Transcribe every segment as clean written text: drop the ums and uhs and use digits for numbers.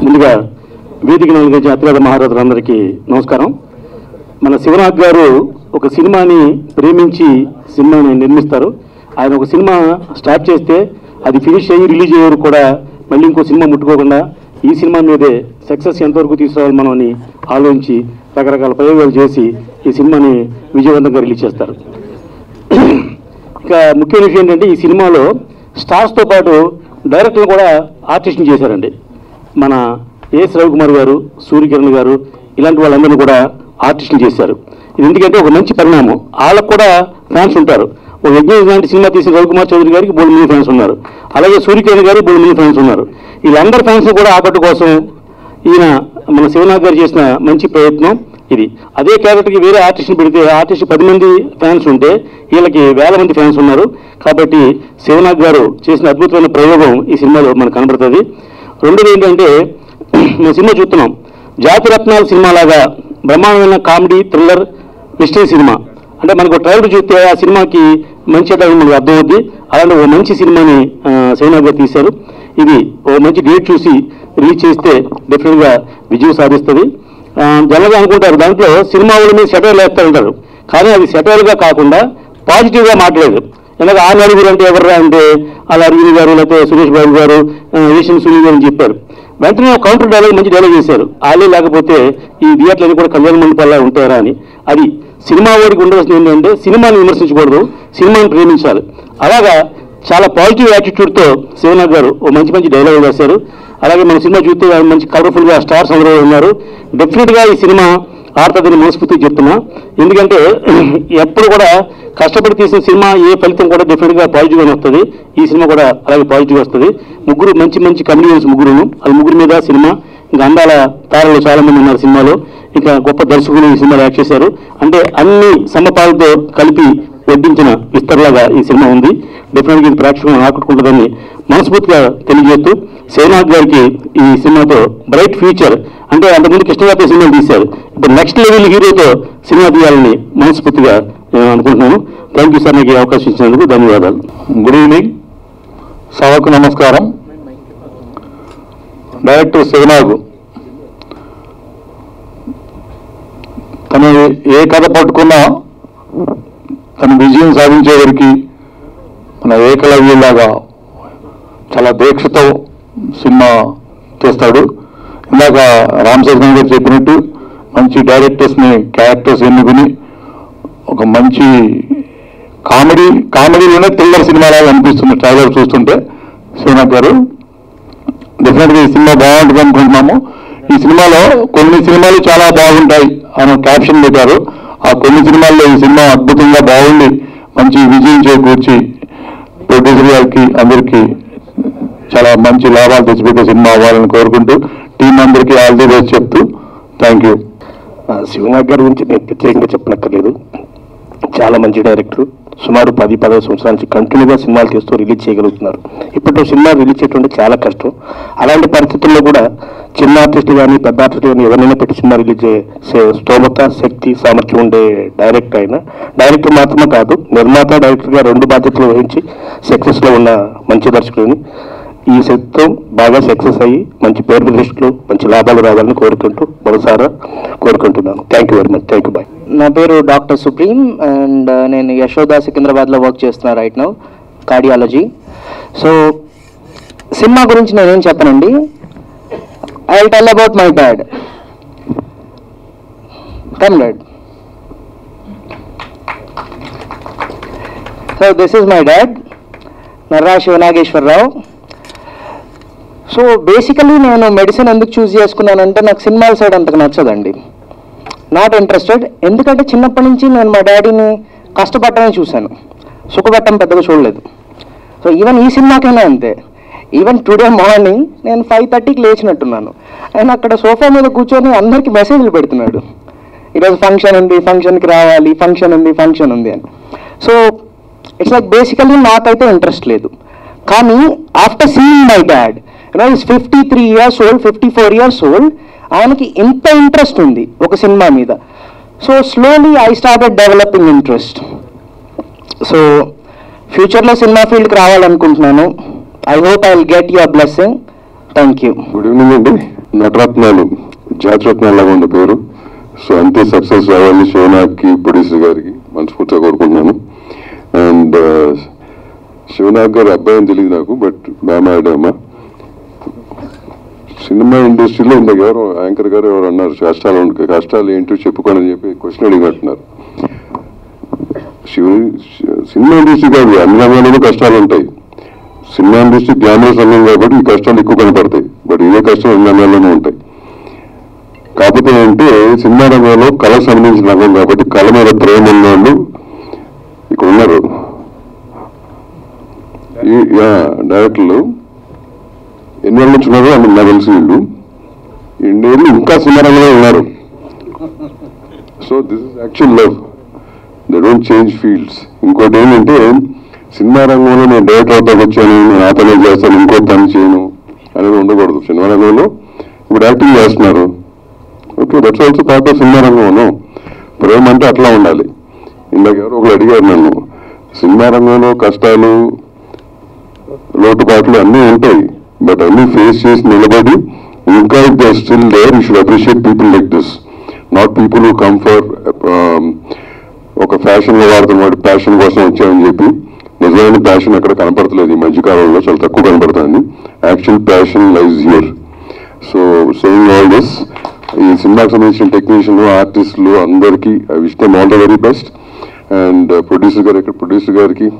ముందుగా వేదిక నలుగురి అతిరథ మహారథులందరికీ నమస్కారం. మన శివనాథ్ గారు ఒక సినిమాని ప్రేమించి సినిమాని నిర్మిస్తారు. ఆయన ఒక సినిమా స్టార్ట్ చేస్తే అది ఫినిష్ అయ్యి రిలీజ్ అయ్యే వరకు కూడా మళ్ళీ ఇంకో సినిమా ముట్టుకోకుండా ఈ సినిమా మీదే సక్సెస్ ఎంతవరకు తీసుకురావాలి మనం అని ఆలోచించి రకరకాల ప్రయోగాలు చేసి ఈ సినిమాని విజయవంతంగా రిలీజ్ చేస్తారు. ఇక ముఖ్య విషయం ఏంటంటే ఈ సినిమాలో స్టార్స్తో పాటు డైరెక్టర్లు కూడా ఆర్టిస్ట్ని చేశారండి. మన ఎస్ రవికుమార్ గారు, సూర్యకిరణ్ గారు ఇలాంటి వాళ్ళందరినీ కూడా ఆర్టిస్టులు చేశారు. ఇది ఎందుకంటే ఒక మంచి పరిణామం. వాళ్ళకు కూడా ఫ్యాన్స్ ఉంటారు. ఒక యజ్ఞం లాంటి సినిమా తీసిన రవికుమార్ చౌదరి గారికి 3 మంది ఫ్యాన్స్ ఉన్నారు. అలాగే సూర్యకిరణ్ గారికి 3 మంది ఫ్యాన్స్ ఉన్నారు. వీళ్ళందరి ఫ్యాన్స్ కూడా ఆకట్టు కోసం ఈయన మన శివనాథ్ గారు చేసిన మంచి ప్రయత్నం ఇది. అదే క్యారెక్టర్కి వేరే ఆర్టిస్ట్ని పెడితే ఆర్టిస్ట్ 10 మంది ఫ్యాన్స్ ఉంటే వీళ్ళకి 1000 మంది ఫ్యాన్స్ ఉన్నారు. కాబట్టి శివనాథ్ గారు చేసిన అద్భుతమైన ప్రయోగం ఈ సినిమాలో మనకు కనబడుతుంది. రెండోది ఏంటంటే మేము సినిమా చూస్తున్నాం, జాతిరత్నాల సినిమా లాగా బ్రహ్మాండమైన కామెడీ, థ్రిల్లర్, మిస్టరీ సినిమా. అంటే మనకు ట్రైలర్ చూస్తే ఆ సినిమాకి మంచి మనకు అర్థమవుద్ది. అలాంటి ఓ మంచి సినిమాని శివనాథ్ గారు తీశారు. ఇది ఓ మంచి డేట్ చూసి రిలీజ్ చేస్తే డెఫినెట్గా విజయం సాధిస్తుంది. జనరల్గా అనుకుంటారు దాంట్లో సినిమా వాళ్ళ మీద సెటైర్లు వేస్తారంటారు, కానీ అది సెటైర్గా కాకుండా పాజిటివ్గా మాట్లాడేది. ఎందుకంటే ఆ నలుగురు అంటే ఎవరు అంటే అలా అరవింద్ గారు, లేకపోతే సురేష్ బాబు గారు, ఏషియన్ సునీల్ గారు అని చెప్పారు. వెంటనే కౌంటర్ డైలాగ్ మంచి డైలాగ్ చేశారు. వాళ్ళే లేకపోతే ఈ థియేటర్లు కూడా కళ్యాణ మండపాల్లో ఉంటారా అని. అది సినిమా వాడికి ఉండవలసింది ఏంటంటే సినిమాని విమర్శించకూడదు, సినిమాని ప్రేమించాలి. అలాగా చాలా పాజిటివ్ యాటిట్యూడ్తో శివనాథ్ గారు ఓ మంచి మంచి డైలాగ్ వేశారు. అలాగే మన సినిమా చూస్తే మంచి కలర్ఫుల్గా స్టార్స్ అందరూ ఉన్నారు. డెఫినెట్గా ఈ సినిమా ఆడుతుందని మనస్ఫూర్తిగా చెప్తున్నా. ఎందుకంటే ఎప్పుడు కూడా కష్టపడి తీసిన సినిమా ఏ ఫలితం కూడా డెఫినెట్గా పాజిటివ్గానే వస్తుంది. ఈ సినిమా కూడా అలాగే పాజిటివ్ వస్తుంది. ముగ్గురు మంచి మంచి కమెడియన్స్ ముగ్గురును, అది ముగ్గురు మీద సినిమా. ఇంకా అందాల తారలు చాలా మంది ఉన్నారు సినిమాలో. ఇంకా గొప్ప దర్శకులు ఈ సినిమాలో యాక్ట్ చేశారు. అంటే అన్ని సమపాలతో కలిపి వడ్డించిన విస్తరలాగా ఈ సినిమా ఉంది. డెఫినెట్గా ఇది ప్రేక్షకులను ఆకట్టుకుంటుందని మనస్ఫూర్తిగా తెలియజేస్తూ శివనాథ్ గారికి ఈ సినిమాతో బ్రైట్ ఫ్యూచర్, అంటే అంతకుముందు కృష్ణగారితో సినిమాలు తీశారు, ఇప్పుడు నెక్స్ట్ లెవెల్ హీరోతో సినిమా తీయాలని మనస్ఫూర్తిగా అనుకుంటున్నాను. థ్యాంక్ యూ సార్, నాకు ఈ అవకాశం ఇచ్చినందుకు ధన్యవాదాలు. గుడ్ ఈవినింగ్, సభకు నమస్కారం. డైరెక్టర్ శివనాథ్ తను ఏ కథ పట్టుకున్నా తను విజయం సాధించే వరకు మన ఏకలవ్యులాగా చాలా దీక్షతో సినిమా చేస్తాడు. ఇందాక రామ్ చరణ్ గారు చెప్పినట్టు మంచి డైరెక్టర్స్ని, క్యారెక్టర్స్ ఎన్నుకుని ఒక మంచి కామెడీలోనే థ్రిల్లర్ సినిమాలాగా అనిపిస్తుంది ట్రైలర్ చూస్తుంటే. శివనాథ్ గారు డెఫినెట్గా ఈ సినిమా బాగుంటుంది అనుకుంటున్నాము. ఈ సినిమాలో కొన్ని సినిమాలు చాలా బాగుంటాయి అని క్యాప్షన్ పెట్టారు. ఆ కొన్ని సినిమాల్లో ఈ సినిమా అద్భుతంగా బాగుండి మంచి విజయం చేకూర్చి ప్రొడ్యూసర్ గారికి అందరికీ చాలా మంచి లాభాలు తెచ్చిపెట్టే సినిమా అవ్వాలని కోరుకుంటూ టీం అందరికీ ఆల్ ది బెస్ట్ చెప్తూ థ్యాంక్ యూ. శివనాథ్ గారి గురించి నేను ప్రత్యేకంగా చెప్పనక్కర్లేదు. చాలా మంచి డైరెక్టర్. సుమారు 10-15 సంవత్సరాల నుంచి కంటిన్యూగా సినిమాలు తీస్తూ రిలీజ్ చేయగలుగుతున్నారు. ఇప్పుడు సినిమా రిలీజ్ చేయడం చాలా కష్టం. అలాంటి పరిస్థితుల్లో కూడా చిన్న ఆర్టిస్ట్ కానీ పెద్ద ఆర్టిస్ట్ కానీ ఎవరైనా పెట్టి సినిమా రిలీజ్ చేసే స్తోమత, శక్తి, సామర్థ్యం ఉండే డైరెక్టర్ అయినా. డైరెక్టర్ మాత్రమే కాదు, నిర్మాత, డైరెక్టర్గా 2 బాధ్యతలు వహించి సక్సెస్లో ఉన్న మంచి దర్శకుడిని. ఈ శక్తితో బాగా సక్సెస్ అయ్యి మంచి పేరు ప్రతిష్టలు, మంచి లాభాలు రావాలని కోరుకుంటూ మరోసారి కోరుకుంటున్నాను. Thank you very much. Thank you. Bye. నా పేరు డాక్టర్ సుప్రీం అండ్ నేను యశోదా సికింద్రాబాద్లో వర్క్ చేస్తున్నా right now, cardiology. So cinema గురించి నేనేం చెప్పనండి. I will tell about my dad. Come dad. So this is my dad, Narra Siva Nageswara Rao. So basically నేను medicine ఎందుకు చూస్ చేసుకున్నానంటే నాకు సినిమాల సైడ్ అంతకు నచ్చదండి, నాట్ ఇంట్రెస్టెడ్. ఎందుకంటే చిన్నప్పటి నుంచి నేను మా డాడీని కష్టపడటమే చూశాను, సుఖపడటం పెద్దగా చూడలేదు. సో ఈవెన్ ఈ సినిమాకైనా అంతే. ఈవెన్ టుడే మార్నింగ్ నేను 5:30కి లేచినట్టున్నాను, ఆయన అక్కడ సోఫా మీద కూర్చొని అందరికీ మెసేజ్లు పెడుతున్నాడు, ఈరోజు ఫంక్షన్ ఉంది, ఫంక్షన్కి రావాలి, ఫంక్షన్ ఉంది అని. సో ఇట్స్ లైక్ బేసికలీ నాకైతే ఇంట్రెస్ట్ లేదు. కానీ after seeing my dad, is 53 years old, 54 years old, ఆయనకి ఇంత ఇంట్రెస్ట్ ఉంది ఒక సినిమా మీద. So slowly I started developing interest. So ఫ్యూచర్లో సినిమా ఫీల్డ్కి రావాలనుకుంటున్నాను. I hope I will get your blessing. Thank you. Good evening అండి. నటరత్నాలు జాతిరత్నాలాగా ఉన్న పేరు. సో అంతే సక్సెస్ రావాలి శివనాగ్కి, ప్రొడ్యూసర్ గారికి మనస్ఫూర్తిగా కోరుకుంటున్నాను. అండ్ శివనాగ్ గారి అబ్బాయి అని తెలియదు నాకు, బట్ బాగా ఆడామా. సినిమా ఇండస్ట్రీలో ఇందాక ఎవరు యాంకర్ గారు ఎవరు అన్నారు కష్టాలు ఏంటో చెప్పుకోనని చెప్పి క్వశ్చన్ అడిగినట్టున్నారు. సినిమా ఇండస్ట్రీ కాదు, అన్ని రంగాల్లోనూ కష్టాలు ఉంటాయి. సినిమా ఇండస్ట్రీ గ్లామరస్ రంగం కాబట్టి ఈ కష్టాలు ఎక్కువ కనపడతాయి, బట్ ఇవే కష్టాలు అన్ని రంగాల్లోనూ ఉంటాయి. కాకపోతే ఏంటంటే సినిమా రంగంలో కళకు సంబంధించిన రంగం కాబట్టి కళ మీద ప్రేమ ఉన్నవాళ్ళు ఇక్కడ ఉన్నారు. ఈ డైరెక్టర్లు ఎన్ని ఏళ్ళ నుంచి ఉన్నారో నాకు తెలిసి వీళ్ళు ఇండియన్లు ఇంకా సినిమా రంగంలో ఉన్నారు. So this is actual love, they don't change fields. ఇంకోటి ఏంటంటే సినిమా రంగంలో నేను డైరెక్టర్ అవుతాకు వచ్చాను, నేను ఆ పని చేస్తాను, ఇంకో పని చేయను అనేది ఉండకూడదు. సినిమా రంగంలో ఇప్పుడు యాక్టింగ్ చేస్తున్నారు, okay, that's also part of cinema రంగంలో. ప్రేమ అంటే అట్లా ఉండాలి. ఇందాక ఎవరు ఒకరు అడిగారు నన్ను, సినిమా రంగంలో కష్టాలు లోటుపాట్లు అన్నీ ఉంటాయి, బట్ అన్నీ ఫేస్ చేసి నిలబడి ఇంకా if they are still there you should appreciate people like this, not people who come for ఒక ఫ్యాషన్లో వాడుతున్న వాడి ప్యాషన్ కోసం వచ్చామని చెప్పి. నిజమైన ప్యాషన్ ఎక్కడ కనపడతలేదు ఈ మధ్యకాలంలో, చాలా తక్కువ కనపడుతుంది. Actual passion లైజ్ here. So saying all this, ఈ సినిమాకి సంబంధించిన టెక్నీషియన్లు, ఆర్టిస్టులు అందరికీ I wish them all the very best. And producer గారికి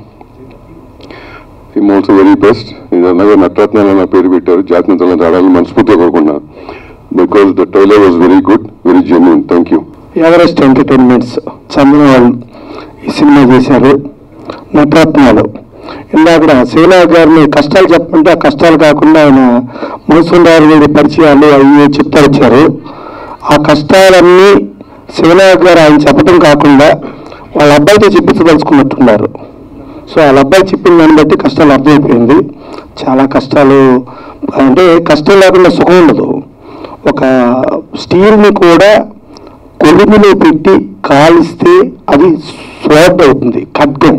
ఆల్సో వెరీ బెస్ట్. ఇది అన్నగా నటరత్నాలు నా పేరు పెట్టారు, జాతిరత్నాలు ఆడాలని మనస్ఫూర్తిగా కోరుకున్నాను. Because the trailer was very good, very genuine. Thank you. Everest entertainments Chandra వాళ్ళు ఈ సినిమా చేశారు. నటరత్నాలు ఇందాక శివనాగ్ గారిని కష్టాలు చెప్పమంటే ఆ కష్టాలు కాకుండా ఆయన మోసుండారు పరిచయాలు అవి చెప్తా వచ్చారు. ఆ కష్టాలన్నీ శివనాగ్ గారు ఆయన చెప్పడం కాకుండా వాళ్ళ అబ్బాయితో చెప్పించదలుచుకున్నట్టున్నారు. సో వాళ్ళ అబ్బాయి చెప్పిన దాన్ని బట్టి కష్టాలు అర్థమైపోయింది. చాలా కష్టాలు అంటే కష్టం లేకుండా సుఖం ఉండదు. ఒక స్టీల్ని కూడా కొలుములో పెట్టి కాలిస్తే అది స్వాడ్ అవుతుంది, ఖడ్గం.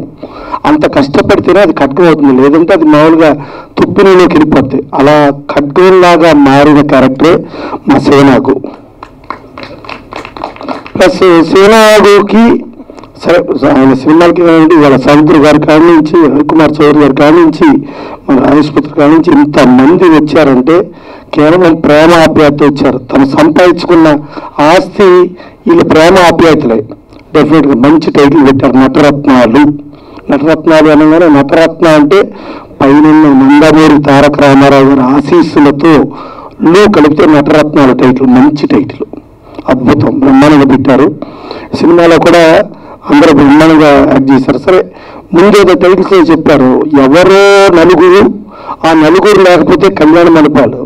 అంత కష్టపడితేనే అది ఖడ్గం అవుతుంది, లేదంటే అది మామూలుగా తుప్పినలోకి వెళ్ళిపోద్ది. అలా ఖడ్గంలాగా మారిన క్యారెక్టరే మా శివనాగు. ప్లస్ శివనాగుకి సరే ఆయన సినిమాలకి కానివ్వండి, వాళ్ళ సముద్ర గారి కాడి నుంచి, రవికుమార్ చౌదరి గారి కాడి నుంచి, మన రాజేశ్వరి కాడి నుంచి ఇంతమంది వచ్చారంటే కేవలం ప్రేమ ఆప్యాయత వచ్చారు. తను సంపాదించుకున్న ఆస్తి వీళ్ళు ప్రేమ ఆప్యాయతలే. డెఫినెట్గా మంచి టైటిల్ పెట్టారు, నటరత్నాలు. నటరత్నాలు అనగానే నటరత్న అంటే పైన నందమూరి తారక రామారావు గారి ఆశీస్సులతో కలిపితే నటరత్నాలు టైటిల్, మంచి టైటిల్, అద్భుతం, బ్రహ్మాండంగా పెట్టారు. సినిమాలో కూడా అందరూ బ్రహ్మాండంగా యాక్ట్ చేశారు. సరే ముందేదో టైటిల్స్ చెప్పారు, ఎవరో నలుగురు, ఆ నలుగురు లేకపోతే కళ్యాణ మండపాలు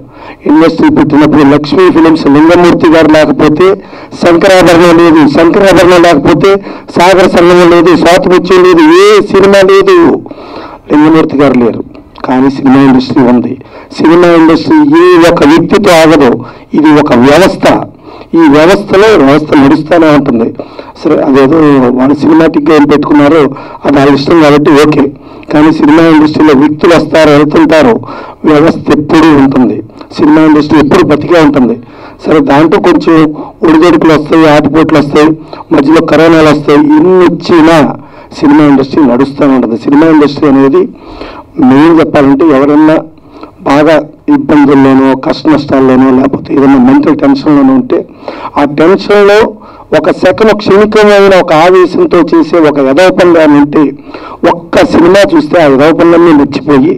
ఇండస్ట్రీ పెట్టినప్పుడు లక్ష్మీ ఫిలిమ్స్ లింగమూర్తి గారు లేకపోతే శంకరాభరణం లేదు, శంకరాభరణం లేకపోతే సాగర సంగమం లేదు, స్వాతిముత్యం లేదు, ఏ సినిమా లేదు, లింగమూర్తి గారు లేరు. కానీ సినిమా ఇండస్ట్రీ ఉంది. సినిమా ఇండస్ట్రీ ఏ ఒక వ్యక్తితో ఆగదు, ఇది ఒక వ్యవస్థ. ఈ వ్యవస్థలో వ్యవస్థ నడుస్తూనే ఉంటుంది. సరే అదేదో వాళ్ళు సినిమాటిక్గా ఏం పెట్టుకున్నారో అది వాళ్ళ ఇష్టం కాబట్టి ఓకే. కానీ సినిమా ఇండస్ట్రీలో వ్యక్తులు వస్తారు, వెళ్తుంటారు, వ్యవస్థ ఎప్పుడూ ఉంటుంది. సినిమా ఇండస్ట్రీ ఎప్పుడు బతికే ఉంటుంది. సరే దాంట్లో కొంచెం ఒడిదొడుకులు వస్తాయి, ఆటుపోట్లు వస్తాయి, మధ్యలో కరోనాలు వస్తాయి, ఇన్ని వచ్చినా సినిమా ఇండస్ట్రీ నడుస్తూనే ఉంటుంది. సినిమా ఇండస్ట్రీ అనేది మెయిన్ చెప్పాలంటే ఎవరన్నా బాగా ఇబ్బందుల్లోనో కష్ట నష్టాల్లోనో లేకపోతే ఏదైనా మెంటల్ టెన్షన్లోనో ఉంటే ఆ టెన్షన్లో ఒక సెకండ్ క్షణికమైన ఒక ఆవేశంతో చేసే ఒక యథోపందాన్ని ఉంటే ఒక్క సినిమా చూస్తే ఆ యథోపందాన్ని మర్చిపోయి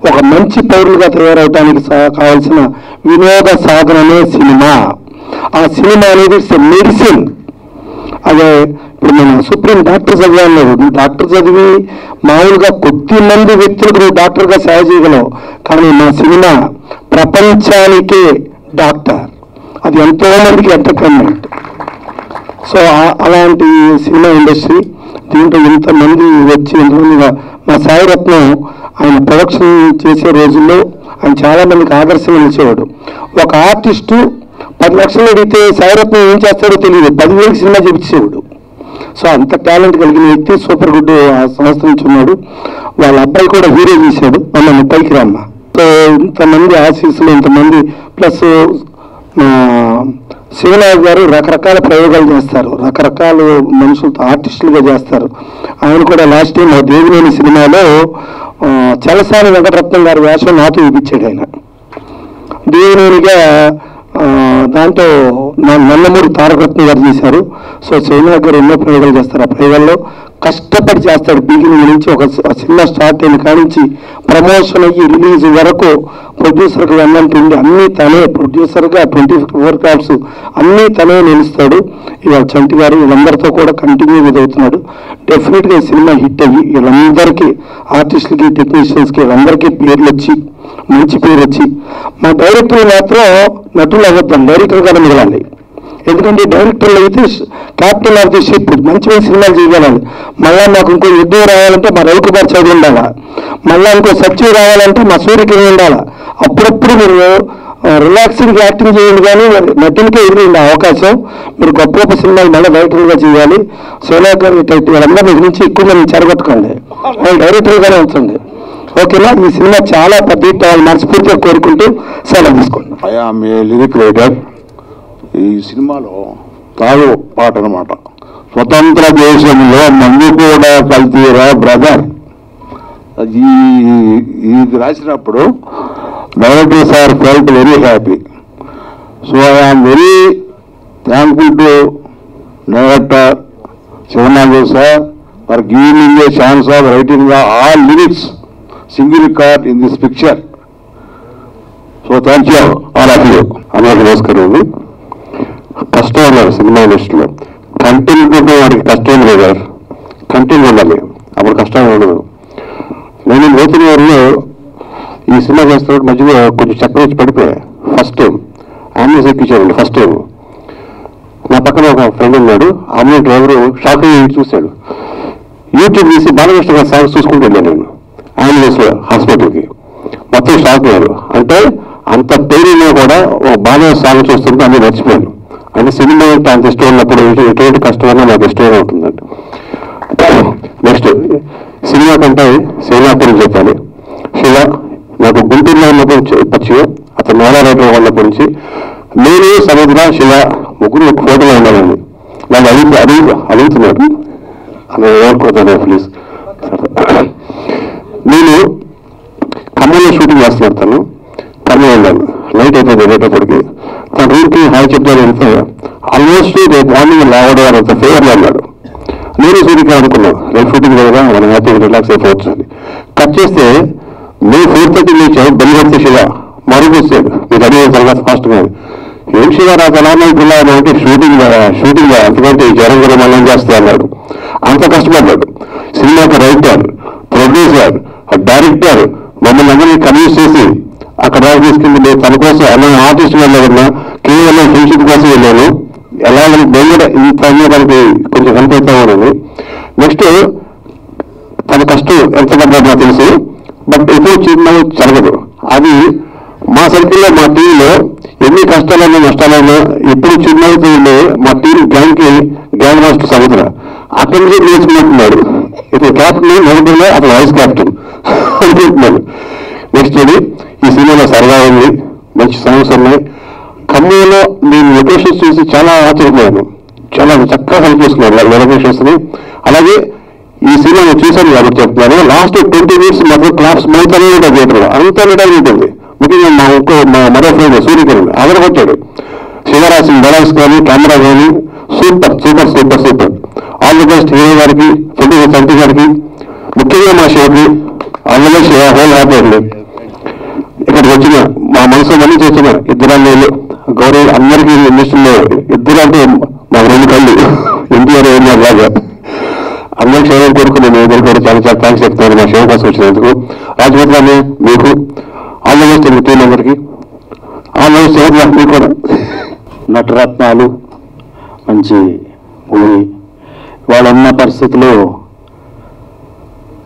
ఒక మంచి పౌరులుగా తయారవడానికి కావాల్సిన వినోద సాధనమే సినిమా. ఆ సినిమా అనేది ఇట్స్ మెడిసిన్. అదే ఇప్పుడు నేను సుప్రీం డాక్టర్ చదివాను, డాక్టర్ చదివి మామూలుగా కొద్ది మంది వ్యక్తులకు నువ్వు డాక్టర్గా సేవ చేయగలవు, కానీ మా సినిమా ప్రపంచానికే డాక్టర్, అది ఎంతో మందికి ఎంటర్టైన్మెంట్. సో అలాంటి సినిమా ఇండస్ట్రీ, దీంట్లో ఇంతమంది వచ్చి ఇంతమందిగా మా సాయిరత్నం ఆయన ప్రొడక్షన్ చేసే రోజుల్లో ఆయన చాలామందికి ఆదర్శంగా నిలిచేవాడు. ఒక ఆర్టిస్టు 10 లక్షలు అడిగితే సాయిరత్నం ఏం చేస్తాడో తెలియదు, 10,000 సినిమా చూపించేవాడు. సో అంత టాలెంట్ కలిగిన వ్యక్తి, సూపర్ గుడ్ ఆ సంస్థ నుంచి ఉన్నాడు. వాళ్ళ అబ్బాయి కూడా హీరో చేశాడు, మన పైకి రామ్మ. సో ఇంతమంది ఆశీస్సులు, ఇంతమంది ప్లస్ శివనాథ్ గారు రకరకాల ప్రయోగాలు చేస్తారు, రకరకాల మనుషులతో ఆర్టిస్టులుగా చేస్తారు. ఆయన కూడా లాస్ట్ టైం దేవినేని సినిమాలో చలసాని వెంకటరత్నం గారి వేషం నాతో చూపించాడు. ఆయన దేవినేనిగా దాంట్లో నల్లమూరి తారకరత్న గారు చేశారు. సో శివనాథ్ గారు ఎన్నో ప్రయోగాలు చేస్తారు. ఆ ప్రయోగాల్లో కష్టపడి చేస్తాడు. బిగినింగ్ నుంచి ఒక సినిమా స్టార్ట్ అయిన కానించి ప్రమోషన్ అయ్యి రిలీజ్ వరకు ప్రొడ్యూసర్కి అన్నంటుండి అన్నీ తనే ప్రొడ్యూసర్గా 24 క్రాఫ్ట్స్ అన్నీ తనే నిలుస్తాడు. ఇవాళ చంటి గారు వీళ్ళందరితో కూడా కంటిన్యూ అవుతున్నాడు. డెఫినెట్గా ఈ సినిమా హిట్ అయ్యి వీళ్ళందరికీ ఆర్టిస్టులకి టెక్నీషియన్స్కి వీళ్ళందరికీ పేర్లు వచ్చి మంచి పేరు వచ్చి, మా డైరెక్టర్లు మాత్రం నటులు అవ్వద్దాం, డైరెక్టర్గానే మిగలాలి. ఎందుకంటే డైరెక్టర్లు అయితే క్యాప్టెన్ ఆఫ్ ది షిప్ మంచి మంచి సినిమాలు చేయగలాలి. మళ్ళీ మాకు ఇంకో యుద్ధం రావాలంటే మా రవికుమార్ చౌదరి ఉండాలా, మళ్ళీ ఇంకో సత్యం రావాలంటే మా సూర్యకిరణ్ ఉండాలా. అప్పుడప్పుడు మీరు రిలాక్స్డ్గా యాక్టింగ్ చేయండి, కానీ నటులకే ఎదురైంది అవకాశం. మీరు గొప్ప గొప్ప సినిమాలు మళ్ళీ డైరెక్టర్గా చేయాలి. సోనాగ్ గారు వాళ్ళందరూ మీ నుంచి ఎక్కువ మంది చెరగొట్టుకోండి, వాళ్ళు డైరెక్టర్గానే ఉంచండి. ఓకేనా? ఈ సినిమా చాలా పెద్ద హిట్ అవ్వాలి మనస్ఫూర్తిగా కోరుకుంటూ సెలవు తీసుకుంటాం. I am a lyric writer. ఈ సినిమాలో తాగు పాట అనమాట. స్వతంత్ర దేశంలో మందు కూడా కల్తీరా బ్రదర్. ఇది రాసినప్పుడు director sir felt very happy. So I am very thankful to director Shivanath sir for giving a chance of writing all lyrics single record in this picture. So thank you all of you. అందరికీ నమస్కారం అండి. కష్టం ఉన్నారు cinema ఇండస్ట్రీలో. Content వాడికి కష్టం లేదు sir, content ఉండాలి, అప్పుడు కష్టం ఉండదు. నేను లోతునూరులో ఈ సినిమా చేస్తున్నప్పుడు మధ్యలో కొంచెం చక్రం వచ్చి పడిపోయా. ఫస్ట్ టైం అంబులెన్స్ ఎక్కించాడండి. ఫస్ట్ టైం నా పక్కన ఒక ఫ్రెండ్ ఉన్నాడు, అంబులెన్స్ డ్రైవరు షాక్ అయ్యి చూశాడు. యూట్యూబ్ తీసి బాలకృష్ణ గారి సాంగ్స్ చూసుకుంటూ వెళ్ళాను నేను అంబులెన్స్లో హాస్పిటల్కి. మొత్తం షాక్ అయ్యారు. అంటే అంత పెయిన్ ఉన్నా కూడా బాగా సాంగ్ చూస్తుంటే అన్నీ మర్చిపోయాను. అంటే సినిమా అంటే అంత ఇష్టం ఉన్నప్పుడు ఎటువంటి కష్టమైనా నాకు ఇష్టంగా ఉంటుందండి. నెక్స్ట్ సినిమా కంటే సినిమా గురించి చెప్పాలి. శివ నాకు గుంటూరులో ఉన్నప్పుడు పరిచయం, అతను నోరారేట్లో ఉన్నప్పటి నుంచి నేను సముద్ర శివ ముగ్గురు ఒక ఫోటోలో ఉండాలండి. నాకు అడుగుతున్నాడు అలా ఎవరుకోతాను ప్లీజ్. నేను ఖమ్మంలో షూటింగ్ చేస్తున్నాను, తను ఖమ్మం వెళ్ళాను. నైట్ అయిపోయింది వెళ్ళేటప్పటికి. తన రూమ్కి హాయ్ చెప్తాను వెళ్తే ఆల్మోస్ట్ రేపు మార్నింగ్ లేవడం అంత ఫేవర్లో అన్నాడు. నేను సూర్యకి అనుకున్నాను రేపు షూటింగ్ కదా మనం హ్యాపీగా రిలాక్స్ అయిపోవచ్చు అని. కట్ చేస్తే మే 4:30 లేచావు బెల్లి శివ మరుగు వచ్చాడు. మీరు అడిగిన తర్వాత ఫాస్ట్ కాదు ఏం శివ నాకు ఎలా పిల్లాను అంటే షూటింగ్ అంతకంటే ఈ జ్వరం కూడా మనం చేస్తా అన్నాడు. అంత కష్టపడ్డాడు. సినిమాకి రైటర్, ప్రొడ్యూసర్, డైరెక్టర్ మమ్మల్ని అందరినీ కన్విన్స్ చేసి అక్కడ తీసుకుంది. నేను తన కోసం అలా ఆర్టిస్ట్ వెళ్ళకుండా కేవలం ఫ్రెండ్షిప్ కోసం వెళ్ళాను. ఎలా నేను కూడా ఇంత తనకి కొంచెం హెల్ప్ అవుతా ఉన్నాను. నెక్స్ట్ తన కష్టం ఎంత పడ్డాడు నాకు తెలుసు, బట్ ఎప్పుడు చిన్న జరగదు. అది మా సర్కిల్లో మా టీంలో ఎన్ని కష్టాలైనా నష్టాలైనా ఎప్పుడు చిన్నవుతూ ఉండే మా టీం గ్యాంగ్ మాస్టర్ సముద్ర అక్కడి నుంచి నేర్చుకుంటున్నాడు. ఇతను క్యాప్టెన్ మొదటిలో అతను వైస్ క్యాప్టెన్ అనుకుంటున్నాడు. నెక్స్ట్ ఇది ఈ సినిమాలో సరదా ఉంది, మంచి సాంగ్స్ ఉన్నాయి. ఖమ్మంలో నేను లొకేషన్స్ చూసి చాలా ఆశ్చర్యపోయాను. చాలా చక్కగా హెల్ప్ చేసుకున్నాను లొకేషన్స్ని. అలాగే ఈ సినిమా నేను చూశాను కాబట్టి చెప్తున్నాను. లాస్ట్ 20 minutes మొత్తం క్లాప్స్ మౌతనే ఉంటుంది థియేటర్లో, అంత నిటాలు ఉంటుంది. ముఖ్యంగా మా మరో ఫ్రెండ్ సూర్యకిరణ్ ఆదరపట్టాడు. శివరాశి డైలాగ్స్ కానీ కెమెరా కానీ super super super super. All the best hero గారికి, ప్రొడ్యూసర్ సంటి గారికి, ముఖ్యంగా మా షోకి all the best. Whole happy అండి. ఇక్కడికి వచ్చిన మా మనసు మళ్ళీ చేసిన ఇద్దరు గౌరవ అందరికీ ఇండస్ట్రీలో ఇద్దరు అంటే మా 2 కళ్ళు ఎన్టీఆర్ ఏరియా లాగా అందరికి సేవ కొడుకు నేను ఇద్దరు కూడా చాలా చాలా థ్యాంక్స్ చెప్తాను మా సేవ కోసం వచ్చినందుకు. రాజమౌళి మీకు ఆల్ ది బెస్ట్ టీం అందరికీ ఆల్ ది బెస్ట్. సేవ మీకు కూడా నటరత్నాలు మంచి మూవీ. వాళ్ళున్న పరిస్థితిలో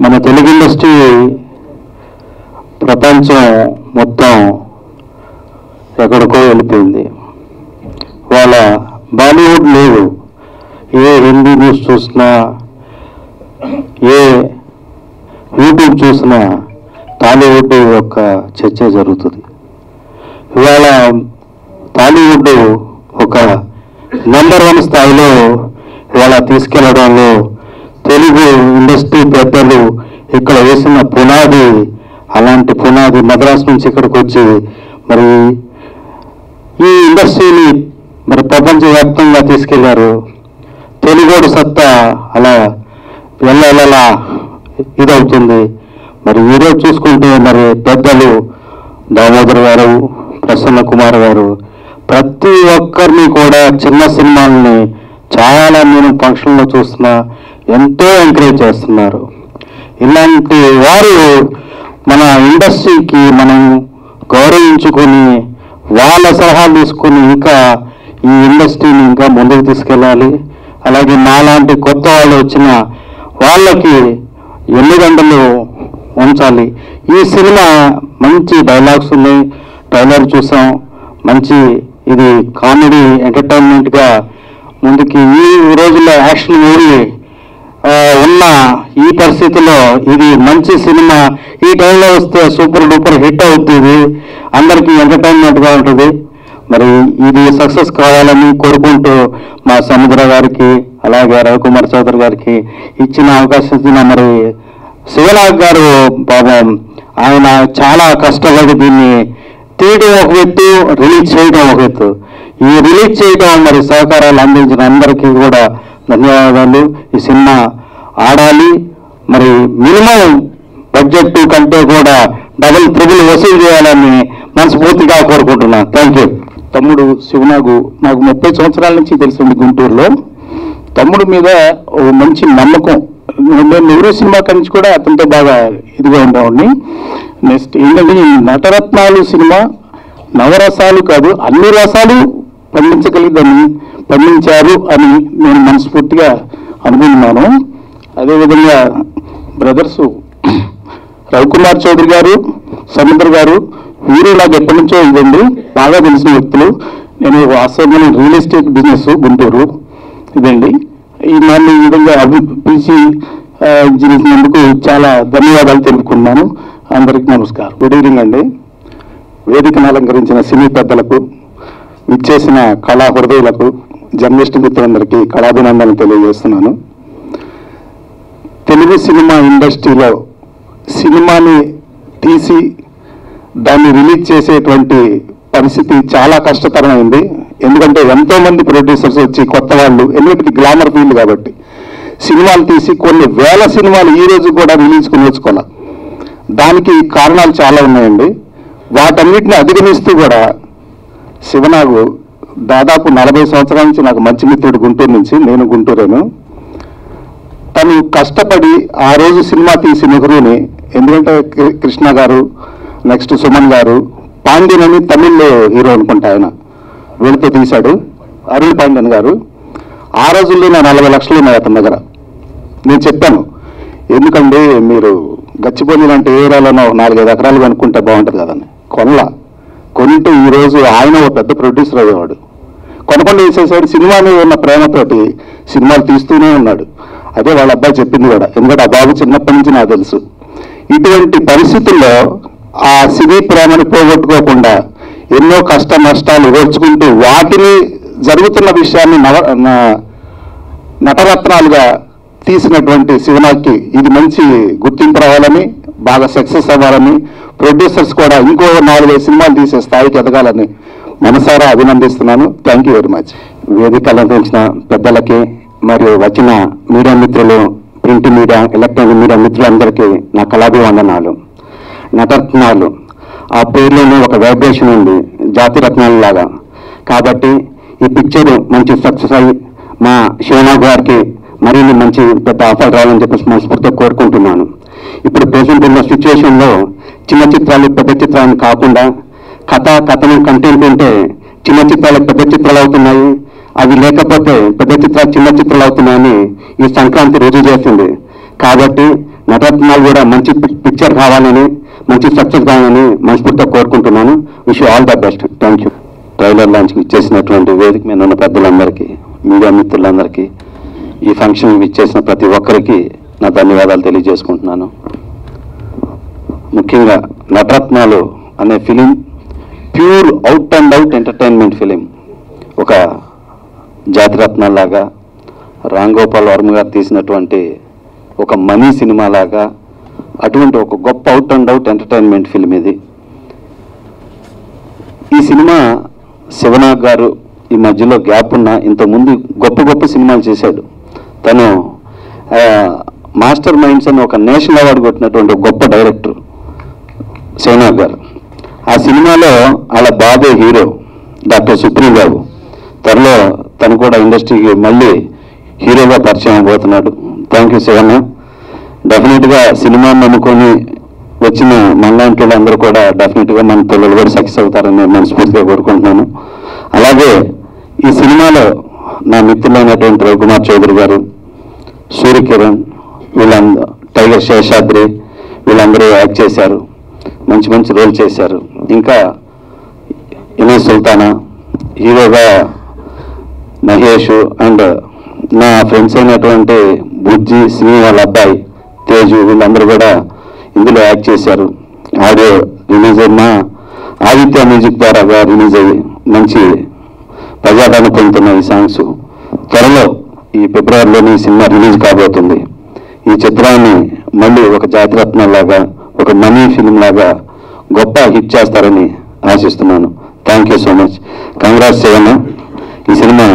మన తెలుగు ఇండస్ట్రీ ప్రపంచం మొత్తం ఎక్కడికో వెళ్ళిపోయింది. వాళ్ళ బాలీవుడ్ లేదు. ఏ హిందీ న్యూస్ చూసినా, ఏ యూట్యూబ్ చూసినా టాలీవుడ్ యొక్క చర్చ జరుగుతుంది. ఇవాళ టాలీవుడ్ ఒక నెంబర్ 1 స్థాయిలో ఇవాళ తీసుకెళ్లడంలో తెలుగు ఇండస్ట్రీ పెద్దలు ఇక్కడ వేసిన పునాది, అలాంటి పునాది మద్రాసు నుంచి ఇక్కడికి వచ్చి మరి ఈ ఇండస్ట్రీని మరి ప్రపంచవ్యాప్తంగా తీసుకెళ్లారు. తెలుగోడు సత్తా అలా వెళ్ళలా ఇదవుతుంది. మరి ఈరోజు చూసుకుంటే మరి పెద్దలు దామోదర్ గారు, ప్రసన్న కుమార్ గారు ప్రతి ఒక్కరిని కూడా చిన్న సినిమాలని చాలా నేను ఫంక్షన్లో చూస్తున్నా ఎంతో ఎంకరేజ్ చేస్తున్నారు. ఇలాంటి వారు మన ఇండస్ట్రీకి మనం గౌరవించుకొని వాళ్ళ సలహాలు తీసుకొని ఇంకా ఈ ఇండస్ట్రీని ఇంకా ముందుకు తీసుకెళ్ళాలి. అలాగే నాలాంటి కొత్త వాళ్ళు వచ్చిన వాళ్ళకి ఎన్నిగంటలు ఉంచాలి. ఈ సినిమా మంచి డైలాగ్స్ ఉన్నాయి, ట్రైలర్ చూసాం, మంచి ఇది కామెడీ ఎంటర్టైన్మెంట్గా ముందుకి ఈ రోజుల్లో యాక్షన్ మూవీ ఉన్న ఈ పరిస్థితిలో ఇది మంచి సినిమా. ఈ టైంలో వస్తే సూపర్ డూపర్ హిట్ అవుతుంది, అందరికీ ఎంటర్టైన్మెంట్గా ఉంటుంది. మరి ఇది సక్సెస్ కావాలని కోరుకుంటూ మా సముద్ర గారికి అలాగే రవికుమార్ చౌదరి గారికి ఇచ్చిన అవకాశం ఇచ్చిన మరి శివనాగ్ గారు పాపం ఆయన చాలా కష్టపడి దీన్ని తీయడం ఒక ఎత్తు, రిలీజ్ చేయడం ఒక ఎత్తు. ఈ రిలీజ్ చేయడం మరి సహకారాలు అందించిన అందరికీ కూడా ధన్యవాదాలు. ఈ సినిమా ఆడాలి, మరి మినిమం బడ్జెట్ కంటే కూడా డబుల్ త్రిబుల్ వసూలు చేయాలని మనస్ఫూర్తిగా కోరుకుంటున్నాను. Thank you. తమ్ముడు శివనాగు నాకు 30 సంవత్సరాల నుంచి తెలిసింది గుంటూరులో. తమ్ముడు మీద ఓ మంచి నమ్మకం. నేను నెహ్రూ సినిమా నుంచి కూడా అతనితో బాగా ఇదిగా ఉండేవాడిని. నెక్స్ట్ ఏంటంటే ఈ నటరత్నాలు సినిమా నవరసాలు కాదు అన్ని రసాలు పండించారు అని నేను మనస్ఫూర్తిగా అనుకుంటున్నాను. అదేవిధంగా బ్రదర్స్ రవికుమార్ చౌదరి గారు, సముద్ర గారు వీరు నాకు ఎప్పటి నుంచో ఇదండి బాగా తెలిసిన వ్యక్తులు. నేను వాస్తవంగా రియల్ ఎస్టేట్ బిజినెస్ గుంటూరు ఇదండి. ఈ నన్ను ఈ విధంగా పిలిచి జీవించినందుకు చాలా ధన్యవాదాలు తెలుపుకున్నాను. అందరికీ నమస్కారం. గుడ్ ఈవినింగ్ అండి. వేదికను అలంకరించిన సినీ పెద్దలకు, విచ్చేసిన కళా హృదయులకు, జర్నలిస్ట్ మిత్రులందరికీ కళాభినందనలు తెలియజేస్తున్నాను. తెలుగు సినిమా ఇండస్ట్రీలో సినిమాని తీసి దాన్ని రిలీజ్ చేసేటువంటి పరిస్థితి చాలా కష్టతరమైంది. ఎందుకంటే ఎంతోమంది ప్రొడ్యూసర్స్ వచ్చి కొత్త వాళ్ళు, ఎందుకంటే గ్లామర్ ఫీల్డ్ కాబట్టి సినిమాలు తీసి కొన్ని వేల సినిమాలు ఈ రోజు కూడా రిలీజ్కి నేర్చుకోవాలి. దానికి కారణాలు చాలా ఉన్నాయండి. వాటన్నిటిని అధిగమిస్తూ కూడా శివనాగు దాదాపు 40 సంవత్సరాల నుంచి నాకు మంచి మిత్రుడు గుంటూరు నుంచి, నేను గుంటూరేను. తను కష్టపడి ఆ రోజు సినిమా తీసి నెహ్రూని, ఎందుకంటే కృష్ణ గారు, నెక్స్ట్ సుమన్ గారు, పాండ్యన్ అని తమిళ్ హీరో అనుకుంటా ఆయన, వీళ్ళతో తీశాడు. అరుణ్ పాండ్యన్ గారు ఆ రోజుల్లో నా 40 లక్షలు ఉన్నాయి అతని దగ్గర. నేను చెప్పాను, ఎందుకంటే మీరు గచ్చిబౌలి లాంటి ఏరియాలోనో 4-5 ఎకరాలు కొనుక్కుంటే బాగుంటుంది కదండి. కొంటూ ఈరోజు ఆయన ఒక పెద్ద ప్రొడ్యూసర్ అయ్యేవాడు. కొనకుండా వేసేసాడు. సినిమా మీద ఉన్న ప్రేమతోటి సినిమాలు తీస్తూనే ఉన్నాడు. అదే వాళ్ళ అబ్బాయి చెప్పింది కూడా, ఎందుకంటే ఆ బాబు చిన్నప్పటి నుంచి నాకు తెలుసు. ఇటువంటి పరిస్థితుల్లో ఆ సినీ ప్రేమను పోగొట్టుకోకుండా ఎన్నో కష్ట నష్టాలు ఓర్చుకుంటూ వాటిని జరుగుతున్న విషయాన్ని నటరత్నాలుగా తీసినటువంటి శివనాగ్కి ఇది మంచి గుర్తింపు రావాలని, బాగా సక్సెస్ అవ్వాలని, ప్రొడ్యూసర్స్ కూడా ఇంకో 4-5 సినిమాలు తీసే స్థాయికి ఎదగాలని మనసారా అభినందిస్తున్నాను. Thank you very much. వేదిక అలంకరించిన పెద్దలకి మరియు వచ్చిన మీడియా మిత్రులు, ప్రింట్ మీడియా, ఎలక్ట్రానిక్ మీడియా మిత్రులందరికీ నా కళాభివందనాలు. నటరత్నాలు ఆ పేరులోనే ఒక వైబ్రేషన్ ఉంది, జాతి రత్నాల లాగా. కాబట్టి ఈ పిక్చర్ మంచి సక్సెస్ అయ్యి మా శివనాగ్ గారికి మరిన్ని మంచి పెద్ద ఆఫర్ రావాలని చెప్పేసి మనస్ఫూర్తిగా కోరుకుంటున్నాను. ఇప్పుడు ప్రెసెంట్ ఉన్న సిచ్యువేషన్లో చిన్న చిత్రాలు పెద్ద చిత్రాలను కాకుండా కథనం కంటెంట్ ఉంటే చిన్న చిత్రాలు పెద్ద చిత్రాలు అవుతున్నాయి, అవి లేకపోతే పెద్ద చిత్రాలు చిన్న చిత్రాలు అవుతున్నాయని ఈ సంక్రాంతి రుజువు చేస్తుంది. కాబట్టి నటరత్నాలు కూడా మంచి పిక్చర్ కావాలని, మంచి సక్సెస్ కావాలని మనస్ఫూర్తిగా కోరుకుంటున్నాను. Wish all the best. Thank you. Trailer లాంచ్కి ఇచ్చేసినటువంటి వేదిక మీద ఉన్న పెద్దలందరికీ, మీడియా మిత్రులందరికీ, ఈ ఫంక్షన్ ఇచ్చేసిన ప్రతి ఒక్కరికి నా ధన్యవాదాలు తెలియజేసుకుంటున్నాను. ముఖ్యంగా నటరత్నాలు అనే film pure out and out entertainment film. ఒక జాతిరత్నాలాగా రామ్ గోపాల్ వర్మ గారు తీసినటువంటి ఒక మనీ సినిమా లాగా అటువంటి ఒక గొప్ప out and out entertainment film ఇది. ఈ సినిమా శివనాగ్ గారు ఈ మధ్యలో గ్యాప్ ఉన్న ఇంతకుముందు గొప్ప గొప్ప సినిమాలు చేశాడు. తను మాస్టర్ మైండ్స్ అని ఒక నేషనల్ అవార్డు కొట్టినటువంటి గొప్ప డైరెక్టర్ శివనాగ్ గారు. ఆ సినిమాలో వాళ్ళ బాబే హీరో డాక్టర్ సుప్రీం బాబు. త్వరలో తను కూడా ఇండస్ట్రీకి మళ్ళీ హీరోగా పరిచయం అయిపోతున్నాడు. Thank you Shivanna. డెఫినెట్గా సినిమాని నమ్ముకొని వచ్చిన మనలాంటి వాళ్ళందరూ కూడా డెఫినెట్గా మన పిల్లలు కూడా సక్సెస్ అవుతారని నేను మనస్ఫూర్తిగా కోరుకుంటున్నాను. అలాగే ఈ సినిమాలో నా మిత్రులైనటువంటి రవికుమార్ చౌదరి గారు, సూర్యకిరణ్, వీళ్ళందరూ, టైగర్ శేషాద్రి, వీళ్ళందరూ యాక్ట్ చేశారు. మంచి మంచి రోల్ చేశారు. ఇంకా ఇనేష్ సుల్తానా, హీరోగా మహేష్, అండ్ నా ఫ్రెండ్స్ అయినటువంటి బుజ్జి, శ్రీ వాళ్ళ అబ్బాయి తేజు, వీళ్ళందరూ కూడా ఇందులో యాక్ట్ చేశారు. ఆడియో రిలీజ్ అయిన ఆదిత్య మ్యూజిక్ ద్వారా రిలీజ్ అయ్యి మంచి ప్రజాదరణ పొందుతున్న ఈ సాంగ్స్ త్వరలో ఈ ఫిబ్రవరిలోని సినిమా రిలీజ్ కాబోతుంది. ఈ చిత్రాన్ని మళ్ళీ ఒక జాతిరత్నంలాగా, ఒక మనీ ఫిలిం లాగా గొప్ప హిట్ చేస్తారని ఆశిస్తున్నాను. Thank you so much. Congrats Shivanna. ఈ సినిమా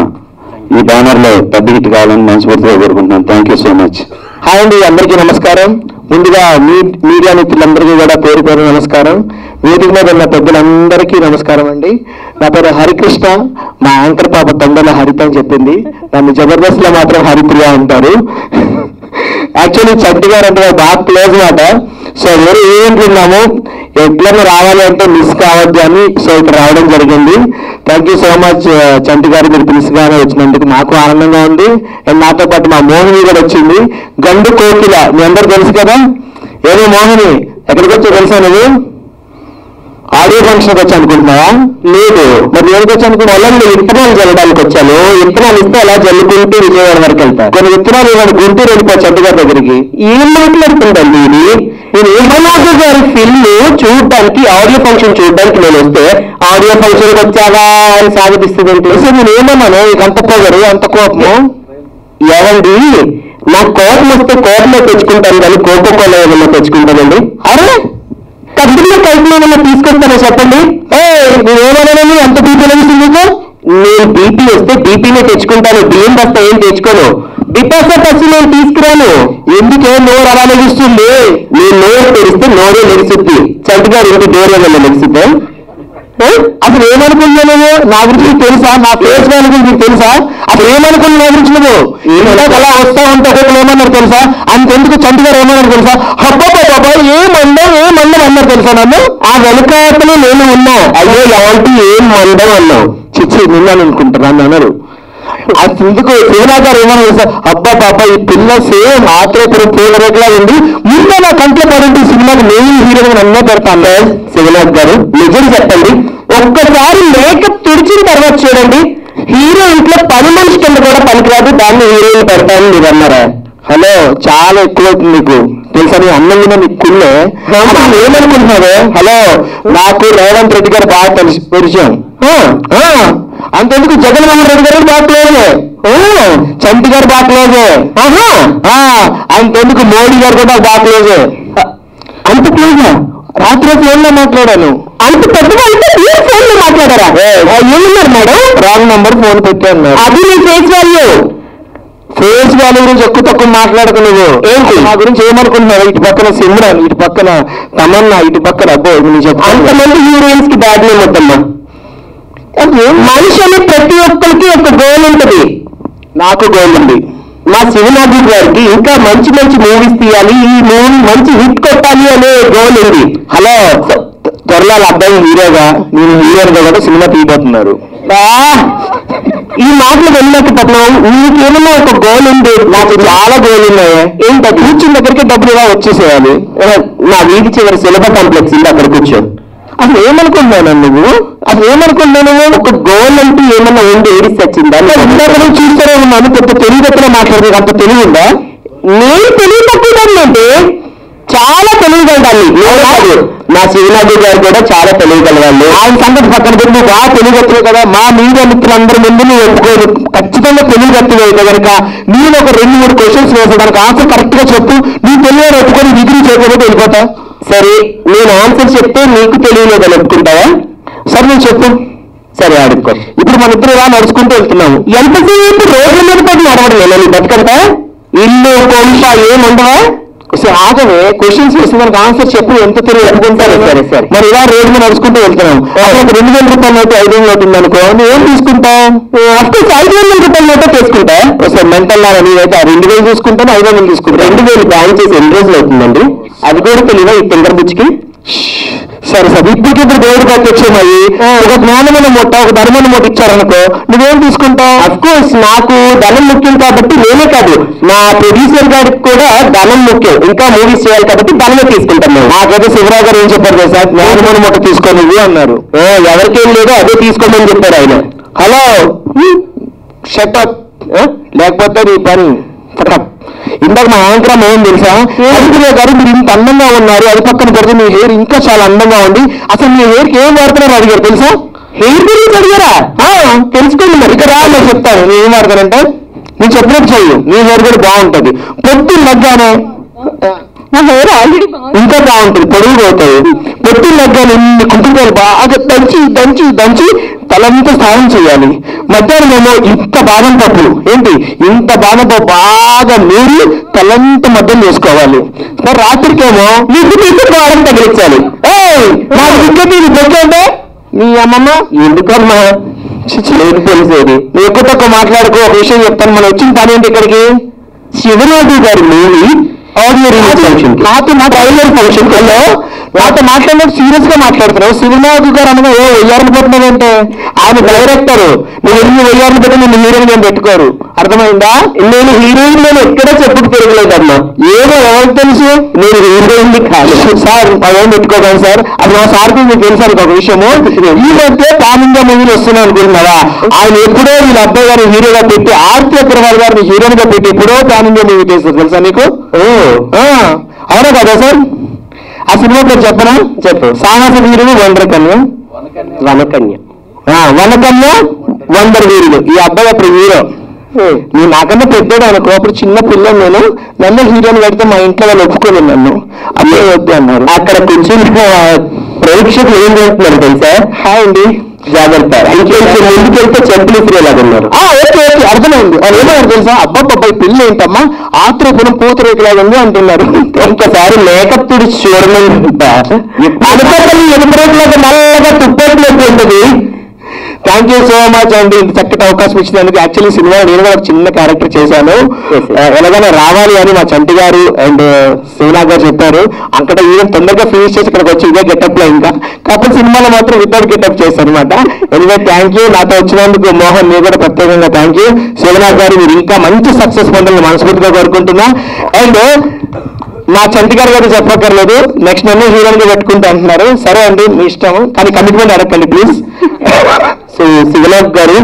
ఈ బ్యానర్లో పెద్ద హిట్ కావాలని మనస్ఫూర్తిగా కోరుకుంటున్నాను. Thank you so much. Hi అండి, అందరికీ నమస్కారం. ముందుగా మీడియా మిత్రులందరికీ కూడా పేరు పేరు నమస్కారం. వేదిక మీద ఉన్న పెద్దలందరికీ నమస్కారం అండి. నా పేరు హరికృష్ణ. మా యాంకర్ పాప తొందరలో హరిత అని చెప్పింది. నన్ను జబర్దస్త్లో మాత్రం హరిప్రియ అంటారు. యాక్చువల్లీ చంటి గారు అంటే బాగా క్లోజ్ మాట. సో వేరే ఏంటున్నాము, ఎట్లన్నా రావాలి అంటే మిస్ కావద్దు అని సో ఇక్కడ రావడం జరిగింది. థ్యాంక్ యూ సో మచ్ చంటి గారు, మీరు పిలుసుగానే వచ్చినందుకు మాకు ఆనందంగా ఉంది. అండ్ నాతో పాటు మా మోహిని కూడా వచ్చింది. గండు కోకిల మీ అందరూ తెలుసు కదా. ఏదో మోహిని ఎక్కడికి వచ్చో తెలుసా నువ్వు? ఆడియో ఫంక్షన్కి వచ్చి అనుకుంటున్నావా? లేదు. మరి ఎవరికి వచ్చి అనుకున్నా? వాళ్ళని విత్తనాలు చల్లడానికి వచ్చాను. విత్తనాలు ఇస్తే అలా జల్లుకుంటూ విజయవాడ వరకు వెళ్తా. కొన్ని విత్తనాలు ఇవాళ గుంటూరు వెళ్ళిపో చంటి గారి దగ్గరికి. ఏం మాట్లాడుతుందండి ఇది? నేను ఏమన్నా గారి ఫిల్మ్ చూడడానికి, ఆడియో ఫంక్షన్ చూడడానికి నేను వస్తే ఆడియో ఫంక్షన్కి వచ్చావా అని సాగిపిస్తుంది. నేను ఏమన్నాను? ఇక అంత పొగరు, అంత కోపము ఏమండి? నాకు కోపం వస్తే కోపంలో తెచ్చుకుంటాను కానీ కోకోకోలా ఏమన్నా తెచ్చుకుంటానండి. అరే కబ్బుల్లో కలిపి ఏమన్నా తీసుకొస్తానో చెప్పండి. నేనేమన్నాను? అంత బీపీ లభిస్తుంది నీకు? నేను బీపీ వస్తే బీపీనే తెచ్చుకుంటాను, బియ్యం బస్తా ఏం తెచ్చుకోను. బిపాసా పచ్చి నేను తీసుకురాను. ఎందుకే నోరు అలా లెగిస్తుంది? నేను నోరు తెరిస్తే నోరే లెగిస్తుంది. చంటి గారు ఇంటి డోర్ ఏమన్నా లెగిస్తుందా? అసలు ఏమనుకున్నావు? నా గురించి నీకు తెలుసా? నా ఫేస్ వాల్యూ గురించి నీకు తెలుసా? అసలు ఏమనుకున్నా నా గురించి నువ్వు? అలా వస్తా ఉంటే ఒకళ్ళు ఏమన్నారు తెలుసా? అంతెందుకు చంటి గారు ఏమన్నారు తెలుసా? హబ్బా ఏమండం అన్నారు తెలుసా? నన్ను ఆ వెనకాతలో నేను ఉన్నా. అయ్యో ఎలాంటి ఏం మందం అన్నావు. చిచ్చి నిన్నాను అనుకుంటారా అన్నారు. అందుకు శివనాగ్ గారు ఏమన్నా తెలుసా? అబ్బా పాప ఈ పిల్ల సేమ్ ఆత్రేపురం పూలరేట్లా ఉంది. ముందు నా కంట్లో పడింది సినిమాకి మెయిన్ హీరోగా నన్నే పెడతాను. శివనాగ్ గారు నిజం చెప్పండి, ఒక్కసారి మేకప్ తుడిచిన తర్వాత చూడండి, హీరో ఇంట్లో పని మనిషి కింద కూడా పనికిరాదు, దాన్ని హీరోయిన్ పెడతాను మీరు అన్నారా? హలో, చాలా ఎక్కువ అవుతుంది నీకు తెలుసా? నీ అన్నంగా నీకు కుళ్ళే. ఏమనుకుంటున్నావు? హలో, నాకు రేవంత్ రెడ్డి గారు బాగా పరిచయం. అంతెందుకు జగన్మోహన్ రెడ్డి గారు బాగా క్లోజే. చంటి గారు బాగా క్లోజే. అంతెందుకు మోడీ గారు కూడా బాగా క్లోజే. అంత క్లోజా? రాత్రి ఫోన్లో మాట్లాడాను. అంత పెద్దగా అయితే మీరు ఫోన్లో మాట్లాడారా? ఏమన్నారు మేడం? రాంగ్ నంబర్ ఫోన్ పెట్టాను. అది నీ ఫేస్ వాల్యూ. ఫేస్ వాల్యూ గురించి ఎక్కువ తక్కువ మాట్లాడుకున్నావు ఏంటి? నా గురించి ఏమనుకుంటున్నావు? ఇటు పక్కన సిమ్రాన్, ఇటు పక్కన తమన్నా, ఇటు పక్కన అబ్బో అంతమంది హీరోయిన్స్ కి బ్యాడ్ నేమ్ వద్దమ్మా. మనిషి అనే ప్రతి ఒక్కరికి ఒక గోల్ ఉంటుంది. నాకు గోల్ ఉంది. మా శివనాథ్ గారికి ఇంకా మంచి మంచి మూవీస్ తీయాలి, ఈ మూవీ మంచి హిట్ కొట్టాలి అనే గోల్ ఉంది. హలో, త్వరలో అబ్బాయి హీరోగా, నేను హీరోగా కూడా సినిమా తీయబోతున్నారు. ఈ మాటలు వెళ్ళలేకపోతున్నాం. నీకేమన్నా ఒక గోల్ ఉంది? నాకు చాలా గోల్ ఉన్నాయి. ఏంటో కూర్చున్న దగ్గరికి డబ్బులుగా వచ్చేసేయాలి. నా వీధి చివరి సిలబ కాంప్లెక్స్ ఉంది, అక్కడ కూర్చో. అసలు ఏమనుకుంటున్నాను నువ్వు? అసలు ఏమనుకుంటున్నాను? ఒక గోల్ అంటూ ఏమన్నా ఉంది, ఏడిసి వచ్చిందా? ఇందాక చూస్తూనే ఉన్నాను, పెద్ద తెలివితక్కువ మాట్లాడేది. అంత తెలివి ఉందా? నేను తెలివి తక్కువ అంటే చాలా తెలివిగలదాన్ని. మా శివనాథు గారు కూడా చాలా తెలియగలవాళ్ళు. ఆయన సంగతి పక్కన పెట్టి నువ్వు బాగా తెలియగట్టువే కదా, మా మీడియా మిత్రులందరి ముందు నువ్వు ఒప్పుకోరు, ఖచ్చితంగా తెలియగట్టువే కనుక నేను ఒక 2-3 క్వశ్చన్స్ వేసేదానికి ఆన్సర్ కరెక్ట్ గా చెప్పు. నీకు తెలియని ఒప్పుకొని డిగ్రీ చేయకపోతే వెళ్ళిపోతా. సరే, నేను ఆన్సర్ చెప్తే నీకు తెలియలేదని ఒప్పుకుంటావా? సరే నేను చెప్పు. సరే అడుక్కో. ఇప్పుడు మన ఇద్దరు ఇలా నడుచుకుంటూ వెళ్తున్నాము, ఎంతసేపు రోడ్ల మీద పడి నడవడం లేదా నీ బతుకంతా? ఇల్లు కొంప ఏముండవా? ఆగవే, క్వశ్చన్స్ వేసేదానికి ఆన్సర్ చెప్పు, ఎంత తెలియదు అనుకుంటారు. సరే సరే, మరి ఇలా రోడ్డు మీద నడుచుకుంటూ వెళ్తున్నాం, అక్కడ 2000 రూపాయల నోటు 500 నోటు ఉందనుకో, నువ్వు ఏం తీసుకుంటావు? అఫ్కోర్స్ 500 రూపాయల నోటే తీసుకుంటా. ఒకసారి మెంటల్ లాగా నీవైతే 2000 తీసుకుంటాను, 500 తీసుకుంటా. 2000 బ్యాన్ చేసి ఎన్ని రోజులు అవుతుందండి? అది కూడా తెలియదా ఈ తింగర్ బుచ్చికి? సరే సరే, ఇప్పటికిప్పుడు దేవుడు కట్టొచ్చేమయ్యి ఒక జ్ఞానమైన మొట్ట, ఒక ధర్మమైన మొట్ట ఇచ్చారనుకో, నువ్వేం తీసుకుంటావు? అఫ్ కోర్స్ నాకు ధనం ముఖ్యం కాబట్టి నేనే కాదు, నా ప్రొడ్యూసర్ గారికి కూడా ధనం ముఖ్యం, ఇంకా మూవీస్ చేయాలి కాబట్టి ధనమే తీసుకుంటాను. నాకైతే శివరావు గారు ఏం చెప్పారు కదా సార్, జ్ఞానమైన మొట్ట తీసుకో నువ్వు అన్నారు. ఎవరికేం లేదో అదే తీసుకోమని చెప్పారు ఆయన. హలో షటప్, లేకపోతే నీ పని ఫటప్. ఇందాక మా యాంకరం ఏం తెలుసా, అదిగురే గారు మీరు ఇంత అందంగా ఉన్నారు, అది పక్కన పెడితే మీ హెయిర్ ఇంకా చాలా అందంగా ఉంది, అసలు మీ హెయిర్కి ఏం వాడుతున్నారు అడిగారు తెలుసా? హెయిర్ గురించి అడిగారా? తెలుసుకోండి మరి, ఇక్కడ రా చెప్తాను నేను ఏం వాడతానంటే, నేను చెప్పినట్టు చెయ్యి, నీ హెయిర్ కూడా బాగుంటుంది. పొద్దున్న లగ్గానే నా హెయిర్ ఆల్రెడీ ఇంకా బాగుంటుంది, పొడుగు పోతాయి. పొద్దున్న లగ్గానే ఇన్ని కుంటుకాయలు బాగా దంచి దంచి దంచి తలంతా స్నానం చేయాలి. మధ్యాహ్నం ఏమో ఇంత బాదం పప్పులు, ఏంటి ఇంత బాదం పప్పు బాగా నూరి తలంతా మధ్యం చేసుకోవాలి. మరి రాత్రికేమో నీకు తీసుకోవడం తగిలించాలి. నాకు ఇంకేంటి బొక్కంటే నీ అమ్మమ్మ ఎందుకమ్మా లేదు తెలిసేది. నువ్వు ఎక్కువ తక్కువ మాట్లాడుకో, ఒక విషయం చెప్తాను. మనం వచ్చిన పని ఏంటి ఇక్కడికి? శివనాథు గారి మూవీ ఆడియో రిలీజ్ ఫంక్షన్, నాతో మా ట్రైలర్ ఫంక్షన్ లో నాతో మాట్లాడినట్టు సీరియస్ గా మాట్లాడుతున్నావు. శివనాథు గారు అనగా ఓ వెయ్యారులు పెట్టినావంటే ఆయన డైరెక్టర్, నువ్వు ఎన్ని వెయ్యారులు పెట్టి నిన్ను హీరోయిన్ ఏం పెట్టుకోరు, అర్థమైందా? నేను హీరోయిన్ నేను ఎక్కడా చెప్పుకు తిరగలేదమ్మా, ఏదో ఎవరికి తెలుసు నేను హీరోయిన్ కాదు సార్. అదేం పెట్టుకోగలను సార్, అది మా సార్కి మీకు తెలుసారు ఒక విషయము. ఈ మధ్య పానింగా మూవీలు వస్తున్నాయి అనుకుంటున్నావా? ఆయన ఎప్పుడో వీళ్ళ అబ్బాయి గారిని హీరోగా పెట్టి, ఆర్తి అగ్రవాల్ గారిని హీరోయిన్ గా పెట్టి ఎప్పుడో పానింగా మూవీ చేస్తారు తెలుసా నీకు? అవునా కదా సార్? ఆ సినిమా పేరు చెప్పనా? చెప్పు. సాహస వీరుడు వండరకన్య, వనకన్య, వనకన్య వండర్ వీరుడు. ఈ అబ్బాయి అప్పుడు హీరో, నేను నాకన్నా పెద్దోడు అనుకో, అప్పుడు చిన్న పిల్లలు. నేను నన్ను హీరోని పెడితే మా ఇంట్లో వాళ్ళు ఒప్పుకోలేదు, నన్ను అబ్బాయి వద్దు అన్నారు. అక్కడ కొంచెం ప్రేక్షకులు ఏం చేస్తున్నారు తెలుసా? హాయ్ అండి జాగ్రత్త, ముందుకెళ్తే చెప్పులు ఇసిరేలాగా ఉన్నారు. ఓకే ఓకే అర్థమైంది. వాళ్ళు ఏమన్నారు తెలుసా? అబ్బాయి పిల్ల ఏంటమ్మా ఆత్రేపురం పూతరేకులాగా ఉంది అంటున్నారు. ఒక్కసారి మేకప్ తుడిచి చూడమని అనుకోని ఎదురేకులాగా నల్లగా తుప్పట్లు ఉంటుంది. థ్యాంక్ యూ సో మచ్ అండి, ఇంత చక్కటి అవకాశం ఇచ్చినందుకు. యాక్చువల్లీ సినిమా నేను కూడా ఒక చిన్న క్యారెక్టర్ చేశాను, ఎలాగైనా రావాలి అని మా చంటి గారు అండ్ శివనాథ్ గారు చెప్పారు. అక్కడ ఈవెన్ తొందరగా ఫినిష్ చేసి ఇక్కడికి వచ్చి ఇదే గెటప్ లో, ఇంకా కాకపోతే సినిమాలో మాత్రం వితౌట్ గెటప్ చేశారు అనమాట. ఎనివే థ్యాంక్ యూ, నాతో వచ్చినందుకు మోహన్ మీరు కూడా ప్రత్యేకంగా థ్యాంక్ యూ. శివనాథ్ గారు మీరు ఇంకా మంచి సక్సెస్ పొందాలని మనస్ఫూర్తిగా కోరుకుంటున్నా. అండ్ మా చంటి గారు కూడా చెప్పక్కర్లేదు, నెక్స్ట్ నన్ను హీరోయిన్ గా పెట్టుకుంటా అంటున్నారు. సరే అండి మీ ఇష్టం, కానీ కమిట్మెంట్ అడగండి ప్లీజ్. సో శివనాథ్ గారు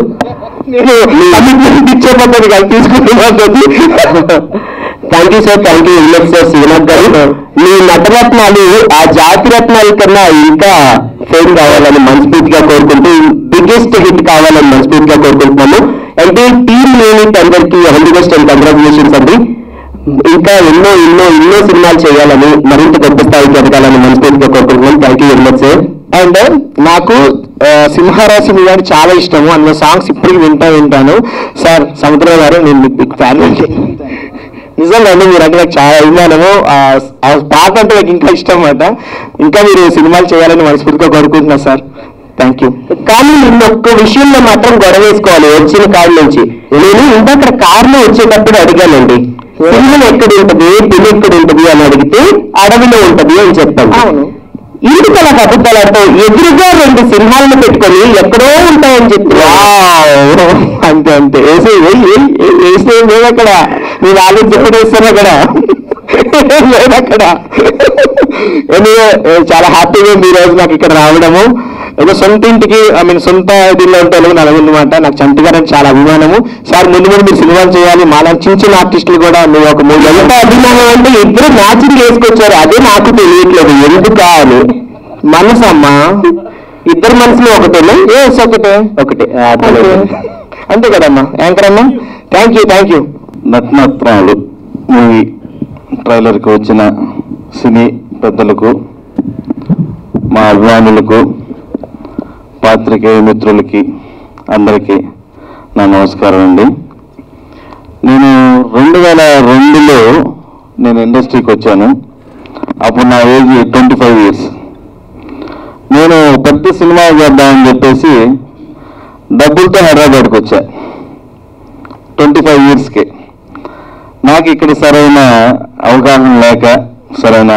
కమిట్మెంట్ ఇచ్చే పద్ధతి కాదు, తీసుకుంటే పద్ధతి. Thank you sir, thank you very much sir. Shivanath గారు మీ నటరత్నాలు ఆ జాతి రత్నాల కన్నా ఇంకా ఫేమ్ కావాలని మనస్ఫూర్తిగా కోరుకుంటూ, బిగ్గెస్ట్ హిట్ కావాలని మనస్ఫూర్తిగా కోరుకుంటున్నాము. అంటే టీమ్ యూనిట్ అందరికీ all the best and congratulations అండి. ఇంకా ఎన్నో ఎన్నో ఎన్నో సినిమాలు చేయాలని, మరింత గొప్ప స్థాయికి ఎదగాలని మనస్ఫూర్తిగా కోరుకుంటున్నాం. Thank you very much sir. And నాకు సింహరాశి మీద చాలా ఇష్టము, అందులో సాంగ్స్ ఇప్పటికి వింటాను సార్. సముద్రం గారు నేను మీకు బిగ్ ఫ్యాన్ అండి, నిజంగా అండి. మీరు అంటే నాకు చాలా అభిమానము, ఆ పాట అంటే నాకు ఇంకా ఇష్టం అన్నమాట. ఇంకా మీరు సినిమాలు చేయాలని మనస్ఫూర్తిగా కోరుకుంటున్నా సార్. Thank you. కానీ నిన్న ఒక్క విషయంలో మాత్రం గొడవ వేసుకోవాలి వచ్చిన కారు నుంచి. నేను ఇందాక కారులో వచ్చేటప్పుడు అడిగానండి, సింహం ఎక్కడ ఉంటుంది, పిల్లి ఎక్కడ ఉంటుంది అని అడిగితే అడవిలో ఉంటది అని చెప్పాను. అవును, ఇంటికల అబద్ధాలతో ఎదురుగా 2 సింహాలను పెట్టుకొని ఎక్కడో ఉంటాయని చెప్పి అంతే అంతే వేస్తే లేదక్కడ. నేను ఆలోచన ఎప్పుడు వేస్తాను అక్కడ లేదక్కడ. చాలా హ్యాపీగా ఈ రోజు నాకు ఇక్కడ రావడము. ఏదో సొంత ఇంటికి సొంత దీనిలో ఉంటే నలగనమాట. నాకు చంటి గారు చాలా అభిమానము సార్. ముందు ముందు మీరు సినిమాలు చేయాలి, మాలా చిన్న చిన్న ఆర్టిస్టులు కూడా మీరు ఒక 3 ఎంత అభిమానం అంటే ఇద్దరు మ్యాచింగ్ వేసుకొచ్చారు. అదే నాకు తెలియట్లేదు ఎందుకా అని. మనసు అమ్మా, ఇద్దరు మనసులు ఒకటేనా? ఒకటే ఒకటే, అంతే కదమ్మా యాంకర్ అమ్మా. Thank you. నటనత్నాలు మూవీ ట్రైలర్కి వచ్చిన సినీ పెద్దలకు, మా అభిమానులకు, పాత్రికేయ మిత్రులకి అందరికీ నా నమస్కారం అండి. నేను 2002లో నేను ఇండస్ట్రీకి వచ్చాను. అప్పుడు నా ఏజ్ 25 years. నేను పెద్ద సినిమా చేద్దామని చెప్పేసి డబ్బులతో హైదరాబాద్కి వచ్చా 25 yearsకి. నాకు ఇక్కడ సరైన అవగాహన లేక, సరైన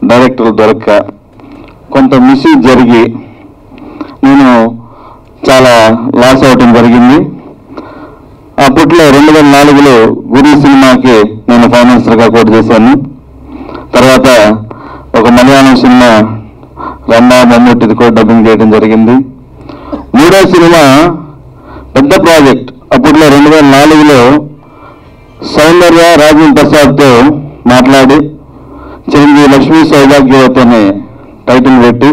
డైరెక్టర్లు దొరక్క, కొంత మిస్యూజ్ జరిగి నేను చాలా లాస్ అవటం జరిగింది. అప్పట్లో 2004లో గురి సినిమాకి నేను ఫైనాన్సర్గా కూడా చేశాను. తర్వాత ఒక మలయాళం సినిమా రమ్మా మమ్మూటిది కూడా డబ్బింగ్ చేయడం జరిగింది. మూడో సినిమా పెద్ద ప్రాజెక్ట్. అప్పట్లో 2004లో సౌందర్య రాజేంద్ర ప్రసాద్తో మాట్లాడి చిరంజీవి లక్ష్మీ సౌభాగ్యవతి అనే టైటిల్ పెట్టి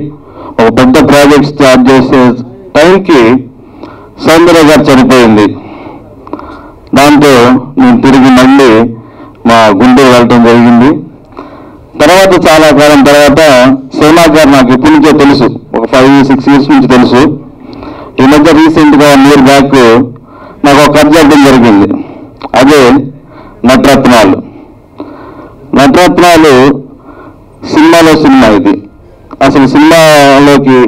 ఒక పెద్ద ప్రాజెక్ట్ స్టార్ట్ చేసే టైంకి సౌందర్య గారు చనిపోయింది. దాంతో నేను తిరిగి మళ్ళీ మా గుంటూరు వెళ్ళటం జరిగింది. తర్వాత చాలా కాలం తర్వాత సోనా గారు నాకు ఇప్పటి నుంచో తెలుసు, ఒక 5-6 years నుంచి తెలుసు. ఈ మధ్య రీసెంట్గా 1 year బ్యాక్ నాకు ఒక కథ చెప్పడం జరిగింది. అదే నటరత్నాలు. నటరత్నాలు సినిమాలో సినిమా ఇది. అసలు సినిమాలోకి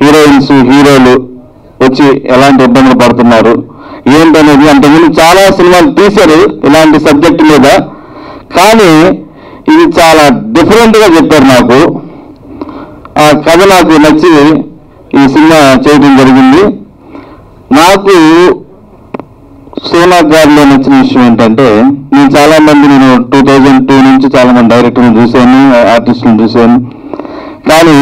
హీరోయిన్స్, హీరోలు వచ్చి ఎలాంటి ఇబ్బందులు పడుతున్నారు ఏంటనేది అంతకుముందు చాలా సినిమాలు తీశారు ఇలాంటి సబ్జెక్టు మీద. కానీ ఇది చాలా డిఫరెంట్గా చెప్పారు నాకు. ఆ కథ నాకు నచ్చి ఈ సినిమా చేయడం జరిగింది. నాకు సోనా గారిలో నచ్చిన విషయం ఏంటంటే, నేను 2002 నుంచి చాలా మంది డైరెక్టర్లను చూశాను, ఆర్టిస్టులను చూశాను. కానీ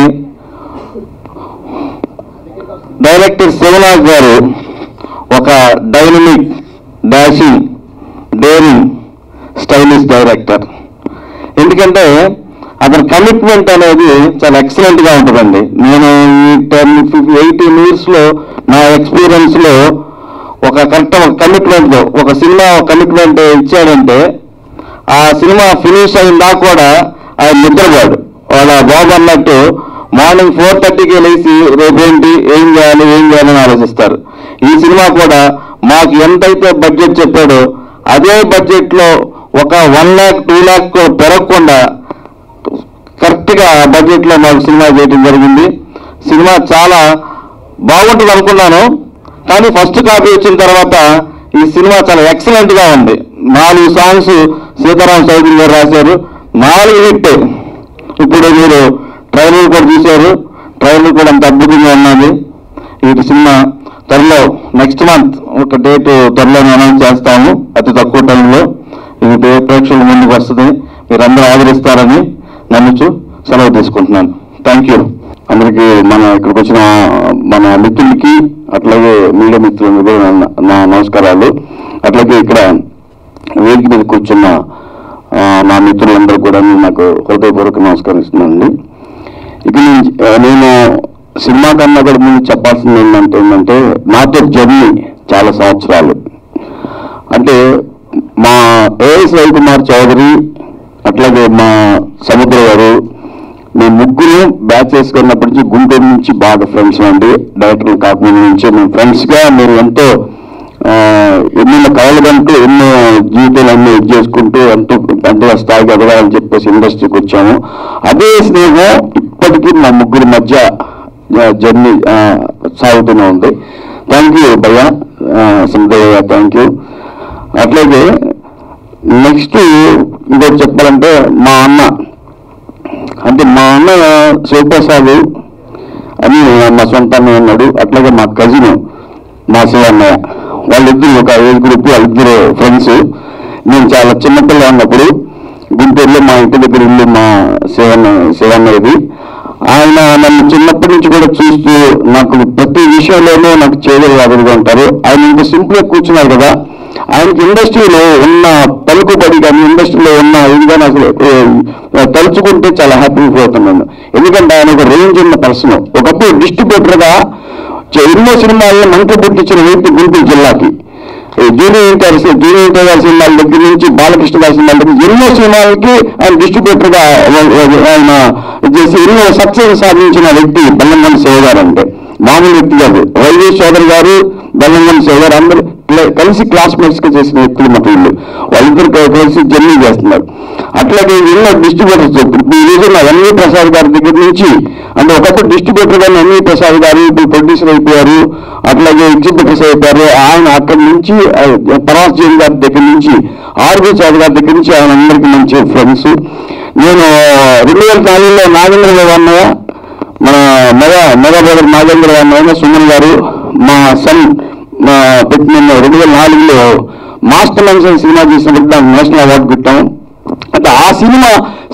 డైరెక్టర్ సోనా గారు ఒక dynamic, dashing, daring, stylish director. ఎందుకంటే అతని కమిట్మెంట్ అనేది చాలా ఎక్సలెంట్గా ఉంటుందండి. నేను ఈ 18 yearsలో నా ఎక్స్పీరియన్స్లో ఒక కరెక్ట్ కమిట్మెంట్తో ఒక సినిమా కమిట్మెంట్ ఇచ్చాడంటే ఆ సినిమా ఫినిష్ అయిందా కూడా ఆయన నిద్రపోడు. వాళ్ళ బాబు అన్నట్టు మార్నింగ్ 4:30కి లేచి రేపేంటి, ఏం చేయాలని ఆలోచిస్తారు. ఈ సినిమా కూడా మాకు ఎంతైతే బడ్జెట్ చెప్పాడో అదే బడ్జెట్లో ఒక 1 lakh 2 lakh కూడా పెరగకుండా కరెక్ట్గా బడ్జెట్లో మాకు సినిమా చేయడం జరిగింది. సినిమా చాలా బాగుంటుంది అనుకున్నాను, కానీ ఫస్ట్ కాపీ వచ్చిన తర్వాత ఈ సినిమా చాలా ఎక్సలెంట్గా ఉంది. 4 songs సీతారాం చౌదరి గారు రాశారు, 4 hit. ఇప్పుడు మీరు ట్రైలర్ కూడా చూశారు, ట్రైలర్ కూడా అంత అద్భుతంగా ఉన్నది. ఈ సినిమా త్వరలో నెక్స్ట్ మంత్ ఒక డేట్ త్వరలో అనౌన్స్ చేస్తాము, అతి తక్కువ టైంలో ఇది ప్రేక్షకుల ముందుకు వస్తుంది. మీరందరూ ఆదరిస్తారని నమ్ముచు సెలవు తీసుకుంటున్నాను. Thank you. అందరికీ ఇక్కడికి వచ్చిన మన మిత్రులకి, అట్లాగే మీడియా మిత్రులకు కూడా నా నమస్కారాలు. అట్లాగే ఇక్కడ వేదిక మీద కూర్చున్న నా మిత్రులందరూ కూడా నాకు హృదయపూర్వక నమస్కరిస్తున్నానండి. ఇక నేను సినిమా కన్నా కూడా ముందు చెప్పాల్సింది ఏంటంటే నాతో జర్నీ చాలా సంవత్సరాలు. అంటే మా ఏఎస్ రవికుమార్ చౌదరి, అట్లాగే మా సముద్ర గారు, మేము ముగ్గురు బ్యాచ్ చేసుకున్నప్పటి నుంచి గుంటూరు నుంచి బాగా ఫ్రెండ్స్ అండి. డైరెక్టర్లు కాకముందు నుంచి మేము ఫ్రెండ్స్గా మేము ఎంతో ఎన్నో కళలుగంటూ ఎన్నో జీవితాలన్నీ ఇది చేసుకుంటూ ఎంతో పెద్ద స్థాయికి ఎదగాలని చెప్పేసి ఇండస్ట్రీకి వచ్చాము. అదే స్నేహం ఇప్పటికీ మా ముగ్గురి మధ్య జర్నీ సాగుతూనే ఉంది. థ్యాంక్ యూ భయ్యా, సముద్రయ్య, థ్యాంక్ యూ. అట్లాగే నెక్స్ట్ ఇంకోటి చెప్పాలంటే మా అన్న శివప్రసాద్ అని మా సొంత అన్నయ్య ఉన్నాడు. అట్లాగే మా కజిన్ మా శివన్నయ్య, వాళ్ళిద్దరు ఒక ఏజ్ గ్రూప్, వాళ్ళిద్దరు ఫ్రెండ్స్. నేను చాలా చిన్నపిల్ల ఉన్నప్పుడు గుంటూరులో మా ఇంటి దగ్గర ఇల్లు మా శివన్నయ్యది. ఆయన నన్ను చిన్నప్పటి నుంచి కూడా చూస్తూ నాకు ప్రతి విషయంలోనూ నాకు చేయగలిగా ఉంటారు. ఆయన ఇంత సింపుల్గా కూర్చున్నారు కదా, ఆయనకి ఇండస్ట్రీలో ఉన్న పలుకుబడి కానీ ఇండస్ట్రీలో ఉన్న ఇది కానీ అసలు తలుచుకుంటే చాలా హ్యాపీ అవుతున్నాను. ఎందుకంటే ఆయన ఒక రేంజ్ ఉన్న పర్సన్. ఒకప్పుడు డిస్ట్రిబ్యూటర్గా ఎన్నో సినిమాలను మంట పుట్టించిన వ్యక్తి గుంటూరు జిల్లాకి. జూనియర్ ఎన్టీఆర్ సినిమాల దగ్గర నుంచి బాలకృష్ణ గారి సినిమాల దగ్గర ఎన్నో సినిమాలకి ఆయన డిస్ట్రిబ్యూటర్గా ఆయన చేసి ఎన్నో సక్సెస్ సాధించిన వ్యక్తి బెల్లంకొండ శివ గారు. అంటే మామూలు వ్యక్తి కాదు. వైవి సోదర్ గారు, బెల్లంకొండ శివ గారు అందరూ కలిసి క్లాస్మేట్స్ గా చేసిన వ్యక్తులు మా వీళ్ళు. వాళ్ళిద్దరు కలిసి జర్నీ చేస్తున్నారు. అట్లాగే ఎన్నో డిస్ట్రిబ్యూటర్స్ ఈ రోజు ఎన్వి ప్రసాద్ గారి దగ్గర నుంచి, అంటే ఒకప్పుడు డిస్ట్రిబ్యూటర్ గారిని ఎన్వి ప్రసాద్ గారు ఇప్పుడు ప్రొడ్యూసర్ అయిపోయారు, అట్లాగే ఎగ్జిబ్యూటర్స్ అయిపోయారు. ఆయన అక్కడి నుంచి పరాస్ జైన్ గారి దగ్గర నుంచి, ఆర్బీ చౌదరి గారి దగ్గర నుంచి ఆయన అందరికీ మంచి ఫ్రెండ్స్. నేను 2004లో నాగేంద్ర అన్నయ్య, మన మెగా బ్రదర్ నాగేంద్ర అన్నయ్య సుమన్ గారు, మా సన్ పెట్టిన 2004లో మాస్టర్ మెన్షన్ సినిమా చేసినప్పుడు దానికి నేషనల్ అవార్డు పెట్టాం. అంటే ఆ సినిమా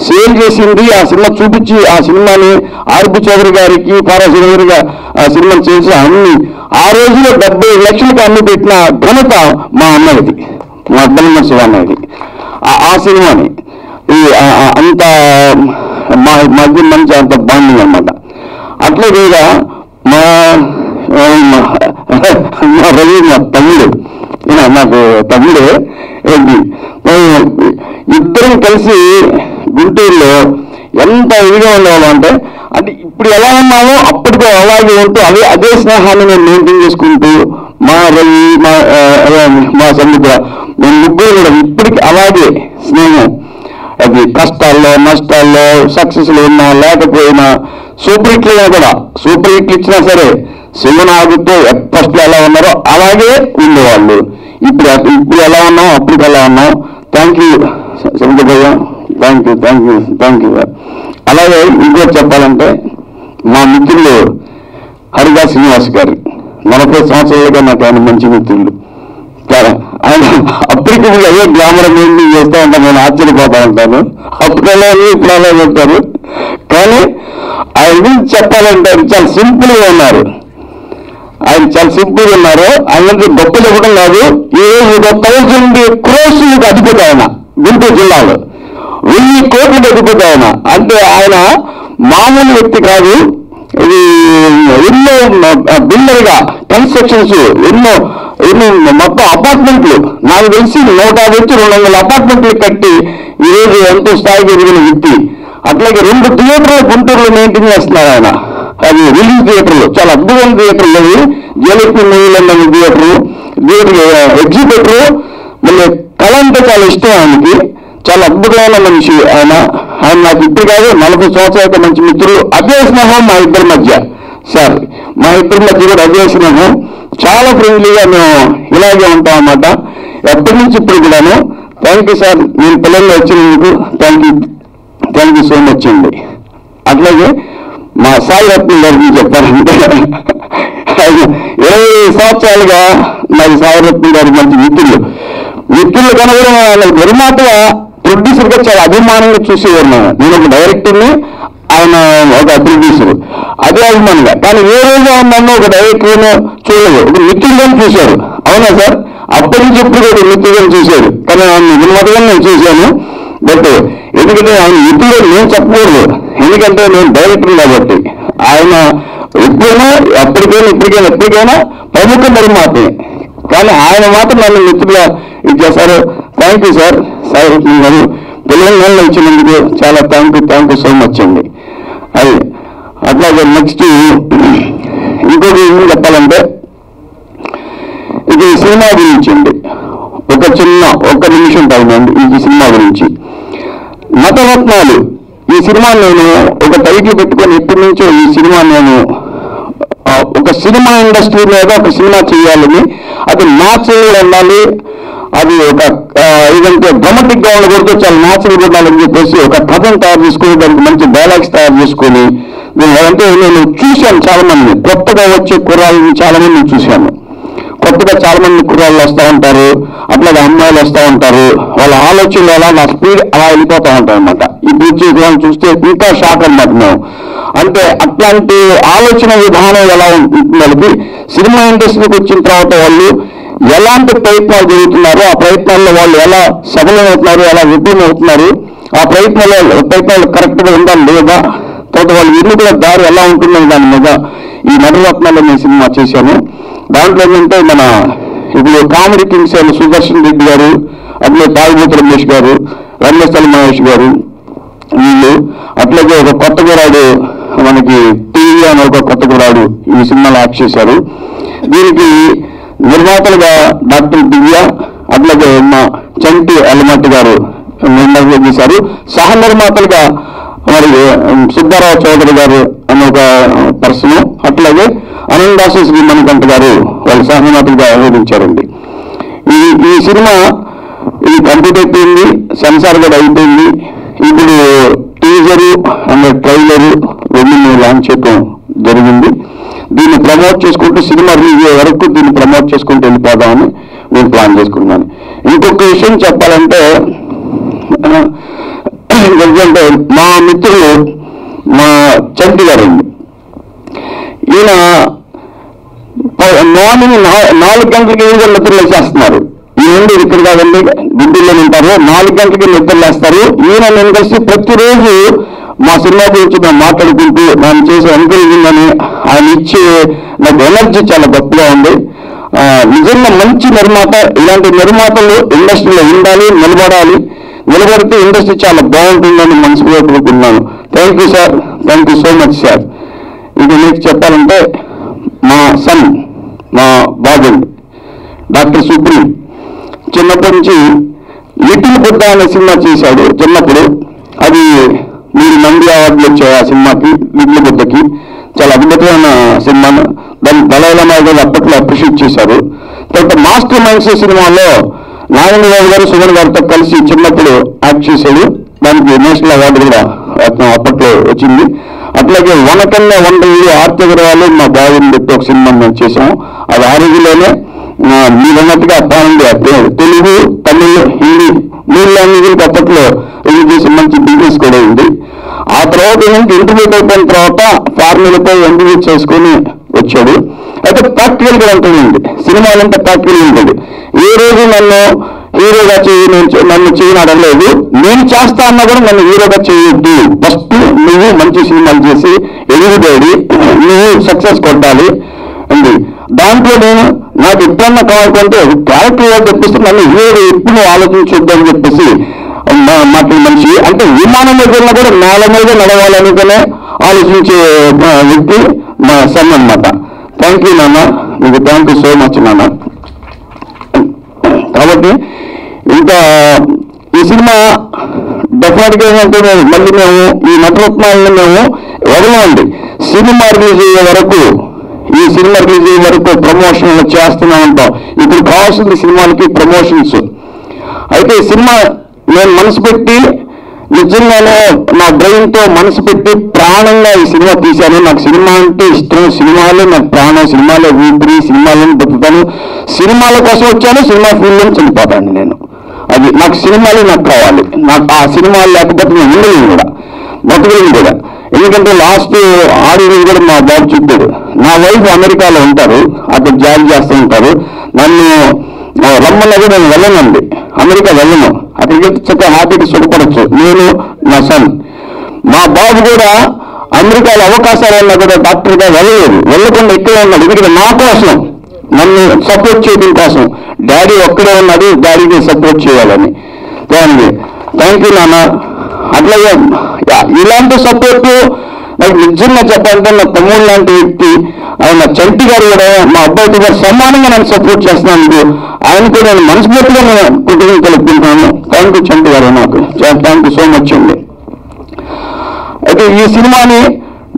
సేల్ చేసింది, ఆ సినిమా చూపించి ఆ సినిమాని ఆర్బి చౌదరి గారికి, పారా చౌదరిగా ఆ సినిమా చేసి అన్ని ఆ రోజులో 75 లక్షలకు అన్ని పెట్టిన ఘనత మా అన్నయ్యది, మా బెల్లంకొండ శివ అన్నయ్యది. ఆ సినిమాని అంత మా మధ్య మంచి అంత బాండింగ్ అనమాట. అట్లాగే మా రవి మా తమ్ముడు, నాకు తమ్ముడు ఏంటి, ఇద్దరం కలిసి గుంటూరులో ఎంత ఇదిగా ఉండేవాళ్ళం అంటే ఇప్పుడు ఎలా ఉన్నామో అప్పటికో అలాగే ఉంటూ అదే స్నేహాన్ని మేము మెయింటైన్ చేసుకుంటూ, మా రవి మా సముద్ర మేము ముగ్గురు కూడా ఇప్పటికి అలాగే స్నేహం. అది కష్టాల్లో నష్టాల్లో సక్సెస్లు ఉన్నా లేకపోయినా సూపర్ హిట్లు కూడా, సూపర్ హిట్లు ఇచ్చినా సరే శివనాగుతో ఫస్ట్లో ఎలా ఉన్నారో అలాగే ఉండేవాళ్ళు. ఇప్పుడు ఎలా ఉన్నాం అప్పటికి ఎలా ఉన్నాం. Thank you Samudrayya, thank you. అలాగే ఇంకోటి చెప్పాలంటే మా మిత్రులు హరిగా శ్రీనివాస్ గారు 40 సంవత్సరాలుగా నాకు ఆయన మంచి మిత్రులు. ఆయన అప్పటికి అదే గ్లామర్ మెయింటైన్ చేస్తూ ఉంటాను, నేను ఆశ్చర్యపోతా ఉంటాను. అప్పుడలా ఇప్పుడు అలా చెప్తారు. కానీ ఆయన గురించి చెప్పాలంటే చాలా సింపుల్గా ఉన్నారు. ఆయన చాలా సింపుల్గా ఉన్నారు. ఆయన గొప్ప చెప్పడం కాదు, ఈ 1000 crores అధిపతి ఆయన గుంటూరు జిల్లాలో, 1000 కోట్లకు అధిపతి ఆయన. అంటే ఆయన మామూలు వ్యక్తి కాదు. ఇది ఎన్నో బిల్డర్గా కన్స్ట్రక్షన్స్ ఎన్నో మొత్తం అపార్ట్మెంట్లు నాకు తెలిసి 150 నుంచి 200 అపార్ట్మెంట్లు కట్టి ఈరోజు ఎంతో స్థాయికి ఎదిగిన వ్యక్తి. అట్లాగే 2 థియేటర్లు గుంటూరులో మెయింటైన్ చేస్తున్నారు ఆయన. అది రిలీజ్ థియేటర్లు, చాలా అద్భుతమైన థియేటర్లు అవి. జయలక్ష్మి మూవీలో థియేటరు, ఎగ్జిబిటరు. మళ్ళీ కళ అంటే చాలా ఇష్టం ఆయనకి, చాలా అద్భుతమైన మనిషి ఆయన. నాకు ఇప్పుడు కాదు 40 సంవత్సరాల మంచి మిత్రులు. అదే స్నేహం మా ఇద్దరి మధ్య. సార్ మా ఇద్దరి మధ్య కూడా అదే స్నేహం. చాలా ఫ్రెండ్లీగా మేము ఇలాగే ఉంటాం అన్నమాట ఎప్పటి నుంచి ఇప్పుడు కూడాను. థ్యాంక్ యూ సార్, నేను పిల్లల్లో వచ్చినందుకు థ్యాంక్ యూ సో మచ్ అండి. అట్లాగే మా సాయి రత్నం గారికి చెప్పారంటే 20 సంవత్సరాలుగా నాకు సాయి రత్నం గారి మంచి మిత్రులు కన్నా కూడా నిర్మాతగా ప్రొడ్యూసర్గా చాలా అభిమానంగా చూసేవారు. నేను ఒక డైరెక్టర్ని, ఆయన ఒక ప్రొడ్యూసర్, అదే అభిమానంగా. కానీ ఏ రోజు నన్ను ఒక డైరెక్టర్ను చూడలేదు, ఒక మిత్రులను చూశారు. అవునా సార్? అప్పటి నుంచి ఎప్పుడు కూడా మిత్రులను చూశారు. కానీ ఆయన నిర్మాతగా నేను చూశాను. బట్ ఎందుకంటే ఆయన మిత్రులు నేను చెప్పకూడదు, ఎందుకంటే నేను డైరెక్టర్ కాబట్టి. ఆయన ఎప్పుడైనా ఎప్పటికైనా ప్రముఖ నిర్మాతే. కానీ ఆయన మాత్రం నన్ను మిత్రులుగా ఇచ్చేసారు. థ్యాంక్ యూ సార్, సాయి రత్నం గారు. తెలంగాణలో ఇచ్చినందుకు చాలా థ్యాంక్ యూ సో మచ్ అండి. అది అట్లాగే నెక్స్ట్ ఇంకొక ఏం చెప్పాలంటే ఇది సినిమా గురించి అండి. ఒక నిమిషం టైం అండి ఈ సినిమా గురించి. నటరత్నాలు ఈ సినిమా నేను ఒక టైటిల్ పెట్టుకొని ఎప్పటి నుంచో ఈ సినిమా నేను ఒక సినిమా ఇండస్ట్రీ మీద ఒక సినిమా చేయాలని, అది న్యాచురల్గా ఉండాలి, అది ఒక ఇదంటే డ్రామాటిక్ గా ఉండకూడదు, చాలా న్యాచురల్గా ఉండాలని చెప్పేసి ఒక కథను తయారు చేసుకుని దానికి మంచి డైలాగ్స్ తయారు చేసుకొని, అంటే నేను చూశాను చాలా మంది కొత్తగా వచ్చే కుర్రాళ్ళని చాలా మంది చూశాను. కొత్తగా చాలా మంది కుర్రాళ్ళు వస్తూ ఉంటారు, అట్లాగే అమ్మాయిలు వస్తూ ఉంటారు. వాళ్ళ ఆలోచనలు ఎలా నా స్పీడ్ అలా వెళ్ళిపోతూ ఉంటాయి అనమాట. ఈ బీచ్ చూస్తే ఇంకా షాక్ అనమాట మేము. అంటే అట్లాంటి ఆలోచన విధానం ఎలా ఉంటుంది వాళ్ళకి. సినిమా ఇండస్ట్రీకి వచ్చిన తర్వాత వాళ్ళు ఎలాంటి ప్రయత్నాలు జరుగుతున్నారో ఆ ప్రయత్నాల్లో వాళ్ళు ఎలా సఫలమవుతున్నారు, ఎలా విఫలమవుతున్నారు, ఆ ప్రయత్నాలు కరెక్ట్గా ఉందా లేదా, తర్వాత వాళ్ళు ఎన్నికల దారి ఎలా ఉంటుందని దాని మీద ఈ నటరత్నాల్లో నేను సినిమా చేశాను. దాంట్లో ఏంటంటే మన ఇప్పుడు కామెడీ కింగ్స్ అయిన సుదర్శన్ రెడ్డి గారు, అట్లే తాగుబోతు రమేష్ గారు, రంగస్థలి మహేష్ గారు, వీళ్ళు అట్లాగే ఒక కొత్త గురాడు మనకి టీవీ అని ఒక కొత్త గురాడు ఈ సినిమాలో యాక్ట్ చేశారు. దీనికి నిర్మాతలుగా డాక్టర్ దివ్య, అట్లాగే మా చంటి అల్లమట్టి గారు నిర్మాతలు చేశారు. సహ నిర్మాతలుగా మరి సుబ్బారావు చౌదరి గారు అనే ఒక పర్సన్, అట్లాగే అనందాసు శ్రీ మణికంఠ గారు వాళ్ళు సహ నిర్మాతలుగా వ్యవహరించారండి. ఈ సినిమా ఇది కంప్లీట్ అయిపోయింది, సెన్సార్ కూడా అయిపోయింది. ఇప్పుడు టీజరు అండ్ ట్రైలరు రెండు లాంచ్ చేయడం జరిగింది. దీన్ని ప్రమోట్ చేసుకుంటూ సినిమా రిలీజ్ అయ్యే వరకు దీన్ని ప్రమోట్ చేసుకుంటూ వెళ్ళిపోదామని నేను ప్లాన్ చేసుకున్నాను. ఇంకొక విషయం చెప్పాలంటే ఎందుకంటే మా మిత్రులు మా చంటి గారండి, ఈయన మార్నింగ్ 4 గంటలకి నిద్రలు వేసేస్తున్నారు. ఈ నుండి ఇక్కడ కాదండి గుడ్డిలో ఉంటారు, 4 గంటలకి నిద్రలు వేస్తారు. ఈయన నేను కలిసి ప్రతిరోజు మా సినిమా గురించి మేము మాట్లాడుకుంటూ నేను చేసే ఎంకరేజింగ్ అని ఆయన ఇచ్చే నాకు ఎనర్జీ చాలా గొప్పగా ఉంది. నిజంగా మంచి నిర్మాత, ఇలాంటి నిర్మాతలు ఇండస్ట్రీలో ఉండాలి, నిలబడితే ఇండస్ట్రీ చాలా బాగుంటుందని మనసులో కోరుకున్నాను. Thank you sir, thank you so much sir. ఇది మీకు చెప్పాలంటే మా సన్, మా బాబు డాక్టర్ సుప్రీం చిన్నప్పటి నుంచి లిటిల్ బుద్ధ అనే సినిమా చేశాడు చిన్నప్పుడు. అది 3 నంది అవార్డులు వచ్చాయి ఆ సినిమాకి, లిటిల్ బుద్ధకి. చాలా అద్భుతమైన సినిమా. దాన్ని దళాయిలమ్మ గారు అప్పట్లో అప్రిషియేట్ చేశారు. తర్వాత మాస్టర్ మైండ్స్ సినిమాలో నారాయణరావు గారు సుమన్ గారితో కలిసి చిన్నప్పుడు యాక్ట్ చేశాడు. దానికి నేషనల్ అవార్డు కూడా అప్పట్లో వచ్చింది. అట్లాగే వనకన్య వండలు ఆర్తి అగర్వాల్ మా బాబుని పెట్టి ఒక సినిమా మేము చేసాము. అది ఆ రోజుల్లోనే మీరన్నట్టుగా తెలుగు, తమిళ్, హిందీ 3 లాంగ్వేజ్లకి అప్పట్లో రిలీజ్ చేసి మంచి బిజినెస్ కూడా ఉంది. ఆ తర్వాత ఏంటంటే ఇంటర్వ్యూట్ అయిపోయిన తర్వాత ఫార్మీలపై ఎంబీఏ చేసుకుని వచ్చాడు. అయితే ప్రాక్టికల్ గా ఉంటుందండి, సినిమాలంటే ప్రాక్టికల్ ఉంటుంది. ఏ రోజు నన్ను హీరోగా నన్ను చేయని అడగలేదు. నేను చేస్తా అన్నా కూడా నన్ను హీరోగా చేయొద్దు, ఫస్ట్ నువ్వు మంచి సినిమాలు చేసి ఎదుగుబడి నువ్వు సక్సెస్ కొట్టాలి అండి. దాంట్లో నేను నాకు ఎప్పుడన్నా కావాలంటే క్యారెక్టర్ తెప్పిస్తే నన్ను హీరో ఎప్పుడు ఆలోచించొద్దని చెప్పేసి మాకు మంచి అంటే విమానం మీద వెళ్ళినా కూడా నేల మీద నడవాలనుకునే ఆలోచించే వ్యక్తి మా సన్ అన్నమాట. థ్యాంక్ యూ నాన్న, మీకు థ్యాంక్ యూ సో మచ్ నాన్న. కాబట్టి ఇంకా ఈ సినిమా డెఫినెట్గా ఏంటంటే మళ్ళీ మేము ఈ నటరత్నాలను మేము వదలండి. సినిమా రిలీజ్ అయ్యే వరకు ప్రమోషన్లు చేస్తూనే ఉంటాం. ఇప్పుడు కావాల్సింది సినిమాలకి ప్రమోషన్స్. అయితే సినిమా నేను మనసు పెట్టి నిజంగానే నా బ్రెయిన్తో మనసు పెట్టి ప్రాణంగా ఈ సినిమా తీశాను. నాకు సినిమా అంటే ఇష్టం, సినిమాలే నాకు ప్రాణం, సినిమాలే ఊపిరి, సినిమాలను బతుకుతాను. సినిమాల కోసం వచ్చాను, సినిమా ఫీల్డ్లో చనిపోతాను నేను. అది నాకు సినిమాలే నాకు కావాలి. నాకు ఆ సినిమాలు లేకపోతే నేను ఉండలేను కూడా, బతుకులేను కూడా. ఎందుకంటే లాస్ట్ ఆడియో కూడా మా బాబు చెప్పాడు, నా వైఫ్ అమెరికాలో ఉంటారు, అక్కడ జాబ్ చేస్తూ ఉంటారు. నన్ను రమ్మన్నది నేను వెళ్ళనండి, అమెరికా వెళ్ళను. అక్కడికి చక్కగా హ్యాపీగా సుఖపడచ్చు నేను, నా సన్. మా బాబు కూడా అమెరికాలో అవకాశాలు ఉన్నా కూడా డాక్టర్గా వెళ్ళకుండా ఇక్కడే ఉన్నాడు. ఎందుకంటే నా కోసం, నన్ను సపోర్ట్ చేయడం కోసం. డాడీ ఒక్కడే ఉన్నాడు, డాడీకి సపోర్ట్ చేయాలని. థ్యాంక్ యూ నాన్న. అట్లాగే ఇలాంటి సపోర్టు నాకు నిజంగా చెప్పాలంటే నా తమ్ముడు లాంటి వ్యక్తి ఆయన చంటి గారు కూడా మా అబ్బాయితో గారు సమానంగా నన్ను సపోర్ట్ చేస్తున్నాను. ఆయనతో నేను మనస్ఫూర్తిగా నేను కుటుంబం కలుపుకుంటున్నాను. థ్యాంక్ యూ చంటి గారు, నాకు థ్యాంక్ యూ సో మచ్ అండి. అయితే ఈ సినిమాని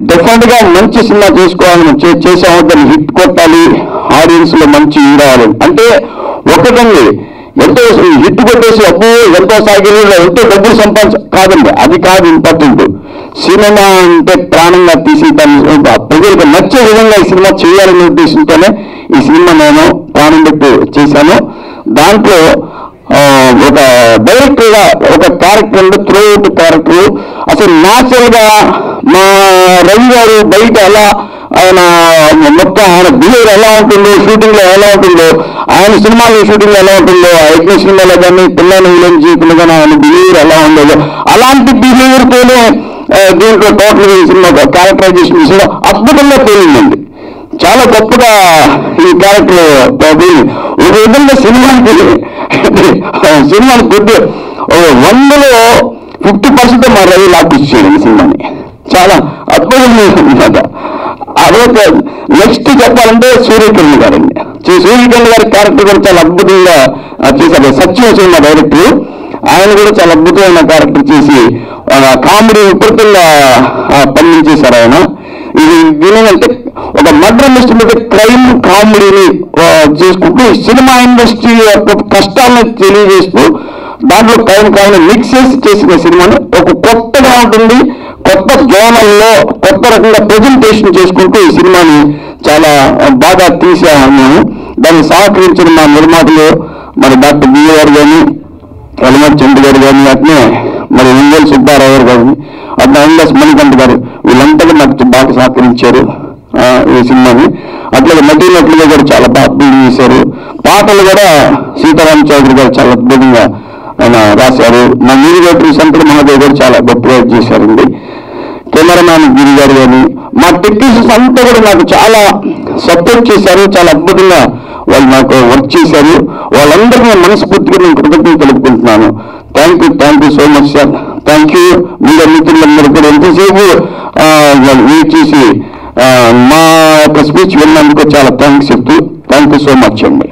డెఫినెట్గా మంచి సినిమా చేసుకోవాలని చేసాము. దాన్ని హిట్ కొట్టాలి, ఆడియన్స్ లో మంచి రావాలి. అంటే ఒకటండి, ఎంతో హిట్ కొట్టేసి ఎంతో సాగిరీలో ఎంతో డబ్బులు కాదండి, అది కాదు ఇంపార్టెంట్. సినిమా అంటే ప్రాణంగా తీసి ప్రజలకు నచ్చే విధంగా ఈ సినిమా చేయాలనే ఉద్దేశంతోనే ఈ సినిమా నేను ప్రాణం పెట్టి చేశాను. దాంట్లో ఒక డైరెక్టర్ గా ఒక క్యారెక్టర్ అంటే త్రూఅవుట్ క్యారెక్టర్ అసలు న్యాచురల్ గా మా రవి గారు బయట ఎలా ఆయన మొత్తం ఆయన బిహేవియర్ ఎలా ఉంటుందో, షూటింగ్లో ఎలా ఉంటుందో, ఆయన సినిమాలో షూటింగ్లో ఎలా ఉంటుందో, యజ్ఞ సినిమాలో కానీ పిల్లలు విలన్ జీవితంలో కానీ ఆయన బిహేవియర్ ఎలా ఉండేదో అలాంటి బిహేవియర్తోనే దీంట్లో టోటల్ ఈ సినిమా క్యారెక్టరైజేషన్ విషయంలో అద్భుతంగా తేలిందండి. చాలా గొప్పగా ఈ క్యారెక్టర్ ఒక విధంగా సినిమాకి గుడ్ 100లో 50% మా రవి లాక్కొచ్చేది ఈ సినిమాని. చాలా అద్భుతంగా అనమాట. అదొక నెక్స్ట్ చెప్పాలంటే సూర్యకిరణ్ గారండి. సూర్యకిరణ్ గారి క్యారెక్టర్ కూడా చాలా అద్భుతంగా చేశారు. సత్యం సినిమా డైరెక్టర్, ఆయన కూడా చాలా అద్భుతమైన క్యారెక్టర్ చేసి కామెడీ విపరీతంగా పండించేశారు ఆయన. ఇది దీనికంటే ఒక మర్డర్ మిస్టరీ మీద క్రైమ్ కామెడీని చేసుకుంటూ సినిమా ఇండస్ట్రీ యొక్క కష్టాలను తెలియజేస్తూ దాంట్లో క్రైమ్ కామెడీ మిక్స్ చేసిన సినిమాని ఒక కొత్తగా ఉంటుంది, కొత్త జోనల్లో కొత్త రకంగా ప్రజెంటేషన్ చేసుకుంటూ ఈ సినిమాని చాలా బాగా తీసాము. దాన్ని సహకరించిన మా నిర్మాతలు మరి డాక్టర్ బిఏ గారు కానీ, కలమటి చంద్ర గారు కానీ, అట్నే మరి ఇంజల్ సుబ్బారావు గారు కానీ, అట్లా ఎంఎస్ మణికంఠ గారు, వీళ్ళంతా నాకు బాగా సహకరించారు ఈ సినిమాని. అట్లాగే నటీనటులుగా కూడా చాలా బాగా బిల్డ్ చేశారు. పాటలు కూడా సీతారాం చౌదరి గారు చాలా అద్భుతంగా ఆయన రాశారు. మా మ్యూజిక్ శంకర్ మహాదేవ్ గారు చాలా గొప్పగా చేశారండి. కెమెరామ్యాన్ గిరి గారు కానీ, మా టెక్నీషియన్స్ అంతా కూడా నాకు చాలా సపోర్ట్ చేశారు. చాలా అద్భుతంగా వాళ్ళు నాకు వర్క్ చేశారు. వాళ్ళందరికీ మనస్ఫూర్తిగా నేను కృతజ్ఞతలు తెలుపుకుంటున్నాను. Thank you so much sir. Thank you. Media మిత్రులందరూ కూడా ఎంతసేపు వెయిట్ చేసి మా యొక్క స్పీచ్ విన్నందుకు చాలా థ్యాంక్స్ చెప్తూ థ్యాంక్ యూ సో మచ్ అండి.